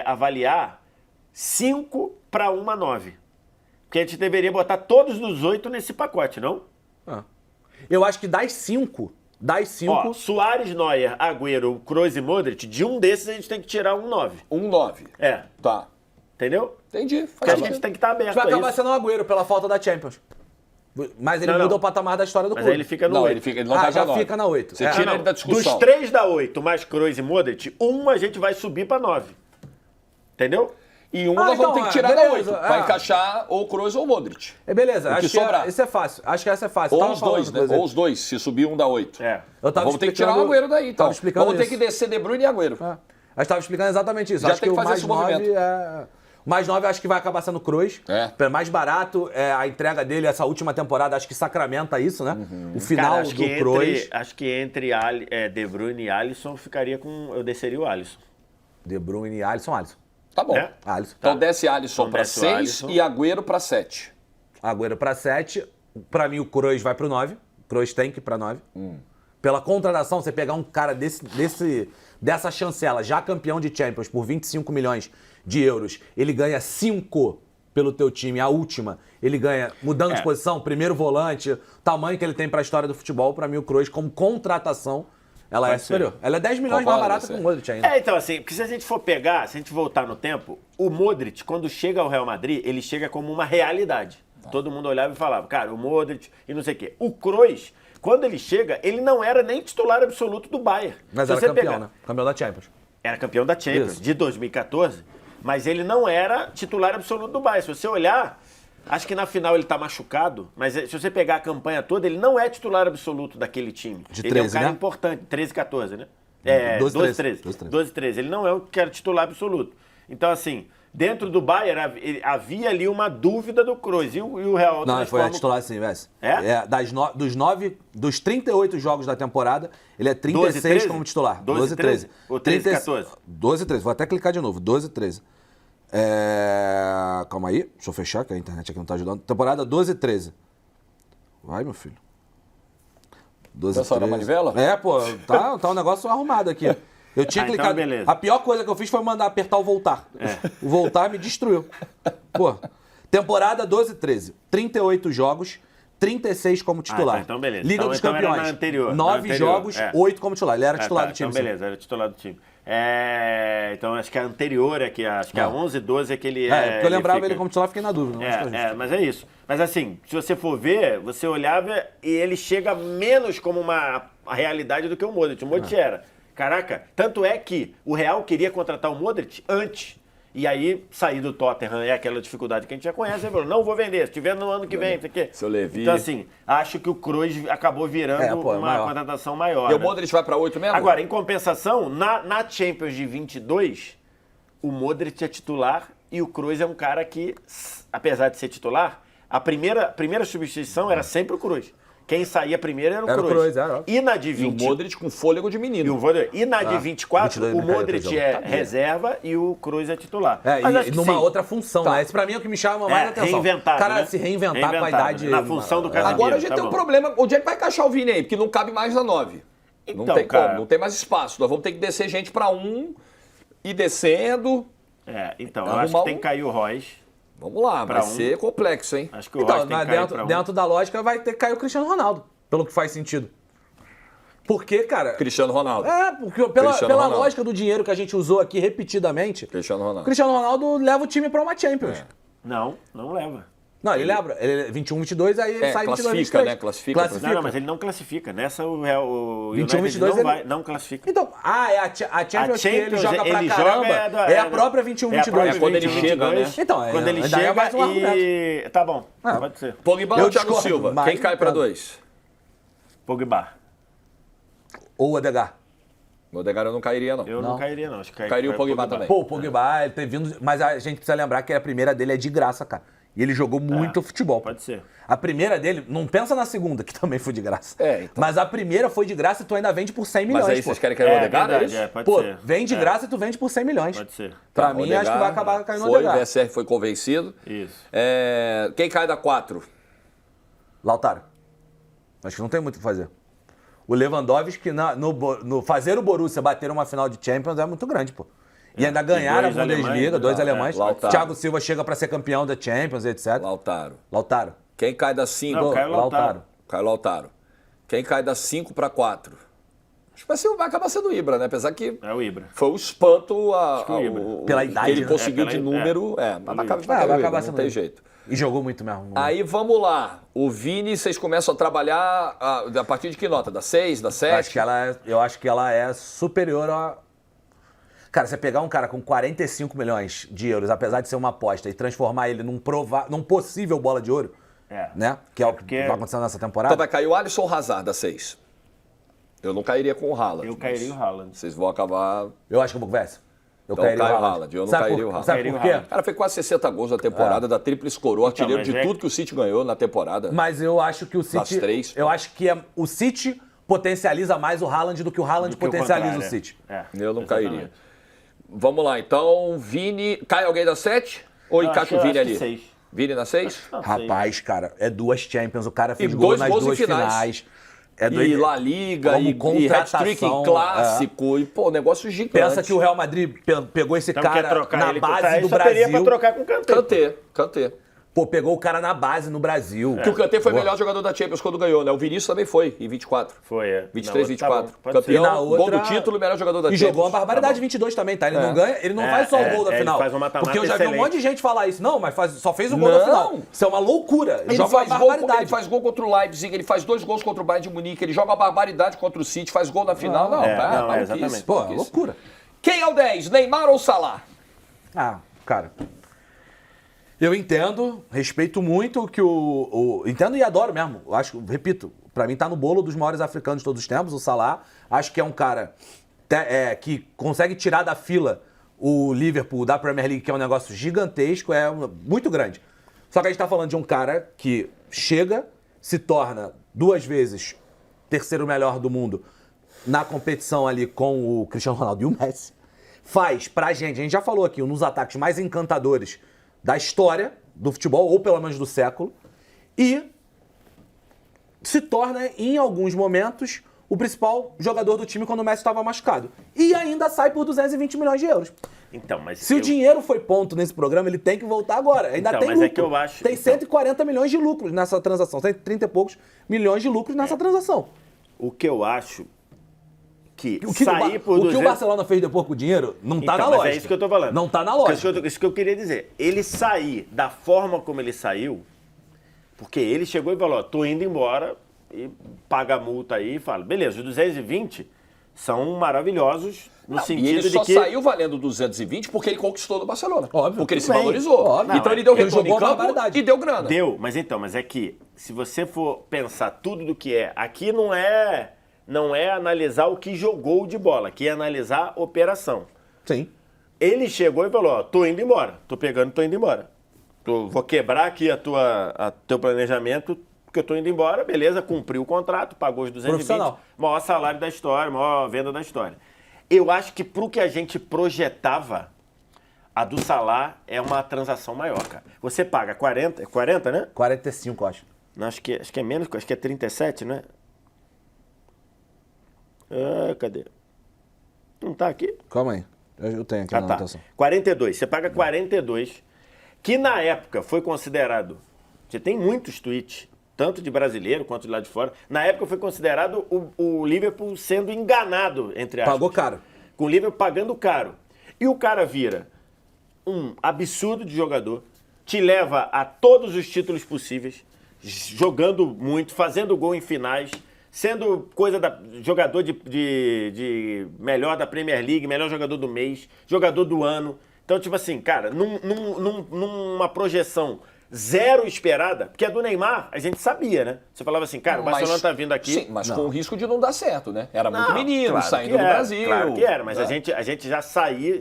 avaliar 5 para uma 9. Porque a gente deveria botar todos os 8 nesse pacote, não? Eu acho que das 5... Suárez, Neuer, Agüero, Kroos e Modric, de um desses a gente tem que tirar um 9. Um 9. Tá. Entendeu? Entendi. Porque a gente tem que estar aberto. Vai acabar sendo o Agüero pela falta da Champions. Mas ele muda o patamar da história do clube. Mas aí ele fica no 8. Ele não vai já fica na 8. Você tira ele da discussão. Dos 3 da 8, mais Kroos e Modric, a gente vai subir para 9. Entendeu? E nós vamos ter que tirar da 8. Vai encaixar ou Kroos ou Modric. Beleza, acho que isso é fácil. Acho que essa é fácil. Ou os dois, né? Ou os dois, se subir um da 8. Vamos ter que tirar o Agüero daí, então. Vamos ter que descer De Bruyne e Agüero. A gente estava explicando exatamente isso. Já acho tem que fazer esse movimento. O mais 9 acho que vai acabar sendo Kroos. Mais barato, a entrega dele, essa última temporada, acho que sacramenta isso, né? O final do Kroos. Acho que entre De Bruyne e Alisson eu desceria o Alisson. De Bruyne e Alisson. Tá bom. Alisson. Então desce Alisson para 6 e Agüero para 7. Agüero para 7. Para mim o Kroos vai para o 9. Kroos tem que ir para 9. Pela contratação, você pegar um cara dessa chancela, já campeão de Champions por 25 milhões de euros, ele ganha 5 pelo teu time, a última. Ele ganha mudando de posição, primeiro volante, tamanho que ele tem para a história do futebol. Para mim o Kroos como contratação, ela é superior. Ela é 10 milhões mais barata que o Modric ainda. Então assim, porque se a gente for pegar, se a gente voltar no tempo, o Modric, quando chega ao Real Madrid, ele chega como uma realidade. Todo mundo olhava e falava, cara, o Modric e não sei o quê. O Kroos, quando ele chega, ele não era nem titular absoluto do Bayern. Mas era campeão, né? Campeão da Champions. Era campeão da Champions, de 2014, mas ele não era titular absoluto do Bayern. Se você olhar, acho que na final ele tá machucado, mas se você pegar a campanha toda, ele não é titular absoluto daquele time. De 13, ele é um cara né? importante, 13, 14, né? 12-13. Ele não é o que era titular absoluto. Então, assim, dentro do Bayern havia ali uma dúvida do Kroos. E o Real... Não, foi a titular sim, Messi. Dos 38 jogos da temporada, ele é 36 12, como titular. 12-13? Ou 13-14? 12-13, vou até clicar de novo. 12-13. Calma aí, deixa eu fechar, que a internet aqui não tá ajudando. Temporada 12-13. Vai, meu filho. 12-13. Na manivela? Pô, tá um negócio arrumado aqui. Eu tinha clicado. Então beleza. A pior coisa que eu fiz foi mandar apertar o voltar. O voltar me destruiu. Pô, temporada 12-13. 38 jogos, 36 como titular. Então beleza. Liga dos Campeões. Era na anterior, 9 jogos, 8 como titular. Ele era titular do time. Então beleza, era titular do time. Então acho que a anterior é que acho que a 11-12 é que ele porque eu lembrava ele fica... como titular, fiquei na dúvida. Mas é isso. Mas assim, se você for ver, você olhava e ele chega menos como uma realidade do que o Modric. O Modric era. Caraca, tanto é que o Real queria contratar o Modric antes. E aí, sair do Tottenham é aquela dificuldade que a gente já conhece. Ele falou, não vou vender, se tiver no ano que vem, isso aqui. Seu Levi. Então assim, acho que o Kroos acabou virando uma contratação maior. E o Modric vai para 8 mesmo? Agora, em compensação, na Champions de 22, o Modric é titular e o Kroos é um cara que, apesar de ser titular, a primeira substituição era sempre o Kroos. Quem saía primeiro era o Kroos. E na de 20... E o Modric com fôlego de menino. E na de 24, o Modric é reserva e o Kroos é titular. Mas e numa outra função, né? Esse pra mim é o que me chama mais atenção. Reinventar, cara, né? se reinventar com a idade... Na função do Casemiro. Agora a gente tem um problema. Onde é que vai encaixar o Vini aí? Porque não cabe mais na 9. Então, não tem como, não tem mais espaço. Nós vamos ter que descer gente pra 1, ir descendo. Então, eu acho que tem que cair o Royce. Vamos lá, vai ser complexo, hein? Acho que o Royce tem que cair pra 1. Dentro da lógica, vai ter que cair o Cristiano Ronaldo, pelo que faz sentido. Porque, cara... Cristiano Ronaldo. Porque pela lógica do dinheiro que a gente usou aqui repetidamente, Cristiano Ronaldo leva o time pra uma Champions. Não leva. Não, ele lembra. Ele é 21, 22, aí ele sai 22, 23. Né? Classifica. Não, mas ele não classifica. Nessa o 21, 22 não classifica. Então, a Champions que ele joga pra caramba é a própria 21, 22. É quando ele chega, né? Então, quando ele chega é mais um argumento. Tá bom, pode ser. Pogba ou Thiago Silva? Quem cai pra 2? Pogba. Ou o Odegaard. O Odegaard eu não cairia, não. Eu não cairia, não. Acho que cairia o Pogba também. Pô, o Pogba, ele tem vindo... Mas a gente precisa lembrar que a primeira dele é de graça, cara. E ele jogou muito futebol. Pode ser. A primeira dele, não pensa na segunda, que também foi de graça. Então. Mas a primeira foi de graça e tu ainda vende por 100 milhões. Mas aí vocês querem cair o Odegaard? Pode ser. Vem de graça e tu vende por 100 milhões. Pode ser. Pra mim, acho que vai acabar caindo o Odegaard. O VSR foi convencido. Isso. Quem cai da 4? Lautaro. Acho que não tem muito o que fazer. O Lewandowski, no fazer o Borussia bater uma final de Champions é muito grande, pô. E ainda ganhar a Bundesliga, 2 alemães. Thiago Silva chega pra ser campeão da Champions, etc. Lautaro. Quem cai da 5? Não, cai o Lautaro. Cai o Lautaro. Quem cai da 5 pra 4? Acho que vai acabar sendo o Ibra, né? Apesar que é o Ibra. Foi o espanto pela idade que ele conseguiu de número. Mas vai acabar sendo, não tem jeito. E jogou muito mesmo. Aí vamos lá. O Vini, vocês começam a trabalhar a partir de que nota? Da 6, da 7? Eu acho que ela é superior a... Cara, você pegar um cara com 45 milhões de euros, apesar de ser uma aposta, e transformar ele num possível bola de ouro, né? Que é o que vai acontecer nessa temporada. Então vai cair o Alisson ou o Hazard da 6? Eu não cairia com o Haaland. Eu cairia o Haaland. Vocês vão acabar... Eu acho que o Bucverse. Eu cairia o Haaland. Eu não cairia o Haaland. Sabe por quê? O cara fez quase 60 gols na temporada, da tríplice coroa, artilheiro de tudo que o City ganhou na temporada. Mas eu acho que o City... Das 3. Eu acho que o City potencializa mais o Haaland do que o Haaland potencializa o City. Eu não cairia. Vamos lá, então, Vini... Cai alguém da 7? Ou encaixa o Vini ali? 6. Vini na 6? Rapaz, cara, é 2 Champions, o cara fez gol nas 2 finais. E La Liga, e hat-trick em clássico, e pô, negócio gigante. Pensa que o Real Madrid pegou esse cara na base do Brasil. Teria pra trocar com o Kanté. Pô, pegou o cara na base no Brasil. Que o Kanté foi o melhor jogador da Champions quando ganhou, né? O Vinícius também foi, em 24. Foi, 23, 24. Tá campeão, gol do título, melhor jogador da Champions. E jogou uma barbaridade 22 também, tá? Ele não ganha, ele não faz só o gol da final. Ele faz uma mata-mata porque eu já vi um excelente. monte de gente falar isso. Não, mas só fez o gol da final. Isso é uma loucura. Ele joga uma barbaridade. Ele faz gol contra o Leipzig, ele faz 2 gols contra o Bayern de Munique, ele joga uma barbaridade contra o City, faz gol na final. Exatamente. Pô, loucura. Quem é o 10? Neymar ou Salah? Cara... Eu entendo, respeito muito o que entendo e adoro mesmo. Repito, pra mim tá no bolo dos maiores africanos de todos os tempos, o Salah. Acho que é um cara que consegue tirar da fila o Liverpool da Premier League, que é um negócio gigantesco, muito grande. Só que a gente tá falando de um cara que chega, se torna 2 vezes terceiro melhor do mundo na competição ali com o Cristiano Ronaldo e o Messi. Faz pra gente, a gente já falou aqui, um dos ataques mais encantadores da história do futebol, ou pelo menos do século, e se torna, em alguns momentos, o principal jogador do time quando o Messi estava machucado. E ainda sai por 220 milhões de euros. Então, mas Se o dinheiro foi ponto nesse programa, ele tem que voltar agora. Ainda então, tem mas lucro. É que eu acho, tem 140 milhões de lucros nessa transação. 130 e poucos milhões de lucros nessa transação. O que eu acho que O que o Barcelona fez depois com o dinheiro não tá na mas lógica. é isso que eu tô falando. Não tá na lógica. Isso que eu queria dizer. Ele sair da forma como ele saiu, porque ele chegou e falou, tô indo embora, e paga a multa aí e fala, beleza, os 220 são maravilhosos no sentido e ele de só que... saiu valendo 220 porque ele conquistou do Barcelona. Óbvio. Porque ele se Tudo bem. valorizou. Óbvio. Então Não, ele deu ele retorno em jogou a campo barbaridade. e deu grana. Deu, mas é que se você for pensar tudo do que é, aqui não é analisar o que jogou de bola, aqui é analisar a operação. Sim. Ele chegou e falou, ó, tô indo embora, tô indo embora. Vou quebrar aqui teu planejamento, porque eu tô indo embora, beleza, cumpriu o contrato, pagou os 220, maior salário da história, maior venda da história. Eu acho que pro que a gente projetava, a do Salah é uma transação maior, cara. Você paga 40, né? 45, acho. Não, acho que é menos, acho que é 37, né? Ah, cadê? Não tá aqui? Calma aí. Eu tenho aqui na anotação. 42. Você paga 42, que na época foi considerado... Você tem muitos tweets, tanto de brasileiro quanto de lá de fora. Na época foi considerado o Liverpool sendo enganado, entre aspas. Pagou caro. Com o Liverpool pagando caro. E o cara vira um absurdo de jogador, te leva a todos os títulos possíveis, jogando muito, fazendo gol em finais, sendo jogador de melhor da Premier League, melhor jogador do mês, jogador do ano. Então, tipo assim, cara, numa projeção zero esperada, porque a do Neymar, a gente sabia, né? Você falava assim, cara, o Barcelona tá vindo aqui... Sim, mas com o risco de não dar certo, né? Era muito menino, claro saindo do Brasil. Claro que era, mas né? a gente já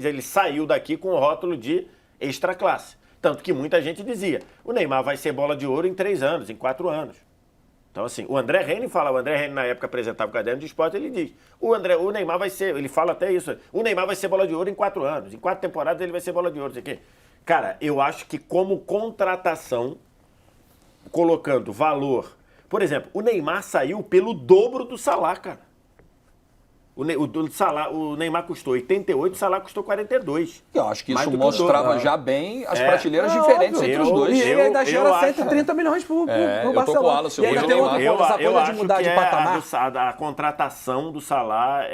ele saiu daqui com o rótulo de extra classe. Tanto que muita gente dizia, o Neymar vai ser bola de ouro em 3 anos, em 4 anos. Então, assim, o André Henry na época apresentava o Caderno de Esporte, ele diz, o Neymar vai ser, ele fala até isso, o Neymar vai ser bola de ouro em 4 anos, em 4 temporadas ele vai ser bola de ouro, não sei o quê. Cara, eu acho que como contratação, colocando valor, por exemplo, o Neymar saiu pelo dobro do Salah, cara. O Neymar custou 88, o Salah custou 42. Eu acho que Mais isso do que o mostrava dobro. já bem as prateleiras diferentes óbvio. entre os dois. E ele ainda eu gera acho- 130 milhões pro eu tô com o Barcelona. Wallace, E ainda hoje tem o outra Neymar- coisa, essa coisa de acho mudar que de patamar. a contratação do Salah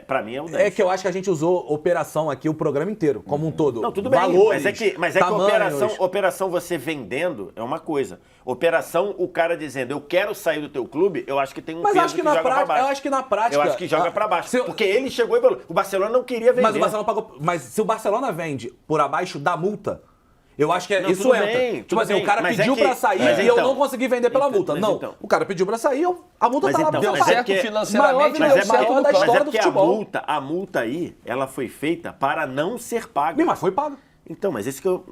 pra mim é o 10. É que eu acho que a gente usou operação aqui o programa inteiro, como um todo. Não, tudo bem, Valores, mas é que tamanhos. operação você vendendo é uma coisa. Operação, o cara dizendo, eu quero sair do teu clube, eu acho que tem um Mas peso acho que na joga pra prática, baixo. eu acho que na prática... Eu acho que joga pra baixo. Porque ele chegou e falou, o Barcelona não queria vender. Mas o Barcelona pagou... Mas se o Barcelona vende por abaixo da multa, eu acho que Não, isso tudo entra. bem, Tipo tudo assim, bem. o cara Mas pediu é que- pra sair mas e eu então- não consegui vender pela multa. mas Não, então- o cara pediu pra sair, a multa Mas tá lá. então, Deu mas é certo que- financeiramente, maior deu certo no da campo. história Mas é do porque futebol. a multa aí, ela foi feita para não ser paga. Mas foi pago. Então, mas isso que eu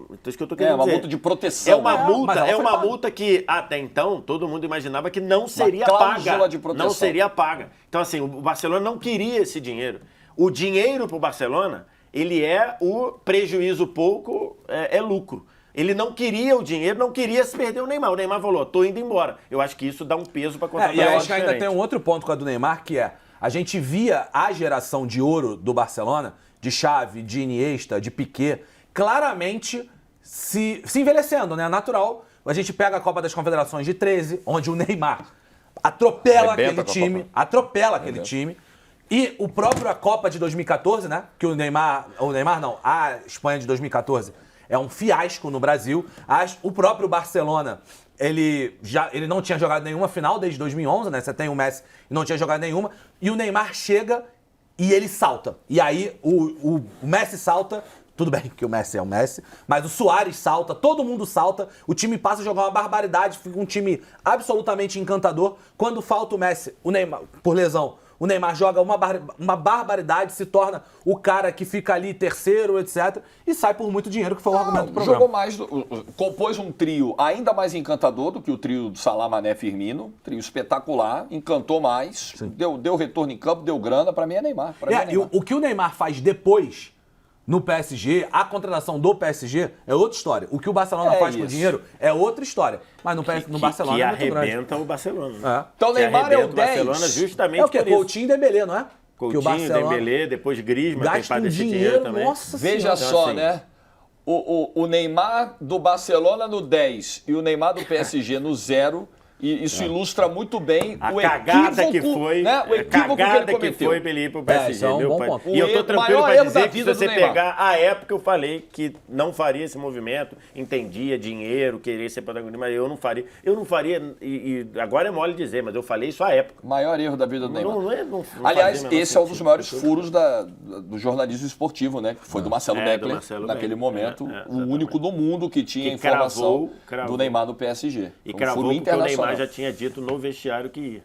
tô querendo uma dizer. multa de proteção. É uma né? multa, mas ela foi paga. multa que até então todo mundo imaginava que não seria cláusula paga. de proteção. Não seria paga. Então assim, o Barcelona não queria esse dinheiro. O dinheiro pro Barcelona, ele é o prejuízo pouco, é lucro. Ele não queria o dinheiro, não queria se perder o Neymar. O Neymar falou, tô indo embora. Eu acho que isso dá um peso pra contratação E eu acho que ainda diferente. tem um outro ponto com a do Neymar, que é, a gente via a geração de ouro do Barcelona, de Xavi, de Iniesta, de Piqué, claramente se envelhecendo, né? Natural. A gente pega a Copa das Confederações de 13, onde o Neymar atropela Arrebenta aquele com a time, Copa. atropela aquele time. E o próprio a Copa de 2014, né? Que a Espanha de 2014 é um fiasco no Brasil. O próprio Barcelona, ele não tinha jogado nenhuma final desde 2011, né? Você tem o Messi e não tinha jogado nenhuma. E o Neymar chega e ele salta. E aí o Messi salta. Tudo bem que o Messi é o Messi, mas o Suárez salta, todo mundo salta, o time passa a jogar uma barbaridade, fica um time absolutamente encantador. Quando falta o Messi, o Neymar, por lesão, o Neymar joga uma barbaridade, se torna o cara que fica ali terceiro, etc. E sai por muito dinheiro, que foi o argumento do programa. Jogou mais, compôs um trio ainda mais encantador do que o trio do Salah, Mané, Firmino. Trio espetacular, encantou mais, deu retorno em campo, deu grana. Pra mim é Neymar. E o que o Neymar faz depois no PSG, a contratação do PSG é outra história. O que o Barcelona faz com o dinheiro é outra história. Mas no Barcelona que é muito grande. arrebenta o Barcelona. Então o Neymar é o 10. Barcelona justamente É o quê? por isso. Coutinho e Dembélé, não é? Coutinho, Dembélé, depois Griezmann, tem gasta parte desse dinheiro, dinheiro também. nossa Veja senhora. só, assim, né? O Neymar do Barcelona no 10 e o Neymar do PSG no 0. E isso ilustra muito bem A o cagada equívoco, que foi, né? O equívoco que ele cometeu. foi pra ele ir pro PSG, isso é um meu bom pai. ponto. E eu tô O tranquilo maior pra erro da dizer que se vida do você Neymar. pegar a época eu falei que não faria esse movimento, entendia dinheiro, querer ser protagonista, mas eu não faria. Eu não faria, e agora é mole dizer, mas eu falei isso à época. Maior erro da vida do Neymar. Não Aliás, fazia o menor esse é um dos sentido. maiores furos do jornalismo esportivo, né? Que foi do Marcelo do Beckler, Marcelo naquele Beckler. momento, o Exatamente. único do mundo que tinha Que informação cravou. do Neymar no PSG. E Um cravou furo porque o internacional. Neymar já tinha dito no vestiário que ia.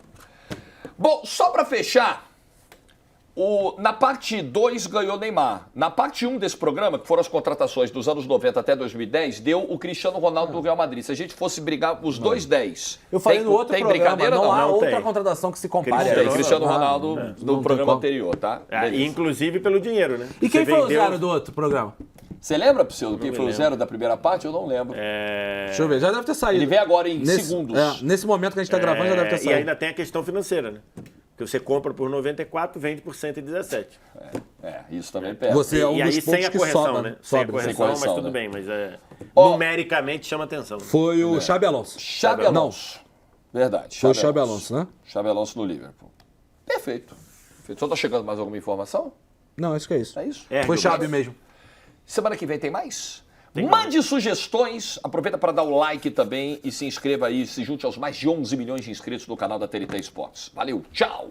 Bom, só pra fechar, na parte 2 ganhou Neymar. Na parte 1 desse programa, que foram as contratações dos anos 90 até 2010, deu o Cristiano Ronaldo do Real Madrid. Se a gente fosse brigar os dois 10. Eu falei no outro tem programa, brincadeira não não? há Não outra tem. contratação que se compare. Tem a isso. Cristiano Não há, Ronaldo não do tem programa como. anterior, tá? Beleza. Inclusive pelo dinheiro, né? E quem Você foi o vendeu- zero do outro programa? Você lembra, Priscila, quem me foi o lembro. zero da primeira parte? Eu não lembro. Deixa eu ver, já deve ter saído. Ele vem agora em Nesse- segundos. nesse momento que a gente tá gravando, já deve ter E saído. ainda tem a questão financeira, né? Que você compra por 94, vende por 117. Isso também pega. Você é um e dos aí poucos sem a que correção, sobra, né? sobra. Sem a correção, Sem correção, mas tudo né? bem. Mas Ó, numericamente chama atenção. Foi o Xabi Alonso. Xabi Alonso. Verdade. Foi o Xabi Alonso, né? Xabi Alonso no Liverpool. Perfeito. Só tá chegando mais alguma informação? Não, acho que é isso. É isso? Foi Xabi mesmo. Semana que vem tem mais? Mande sugestões, aproveita para dar o like também e se inscreva aí, se junte aos mais de 11 milhões de inscritos do canal da TNT Esportes. Valeu, tchau!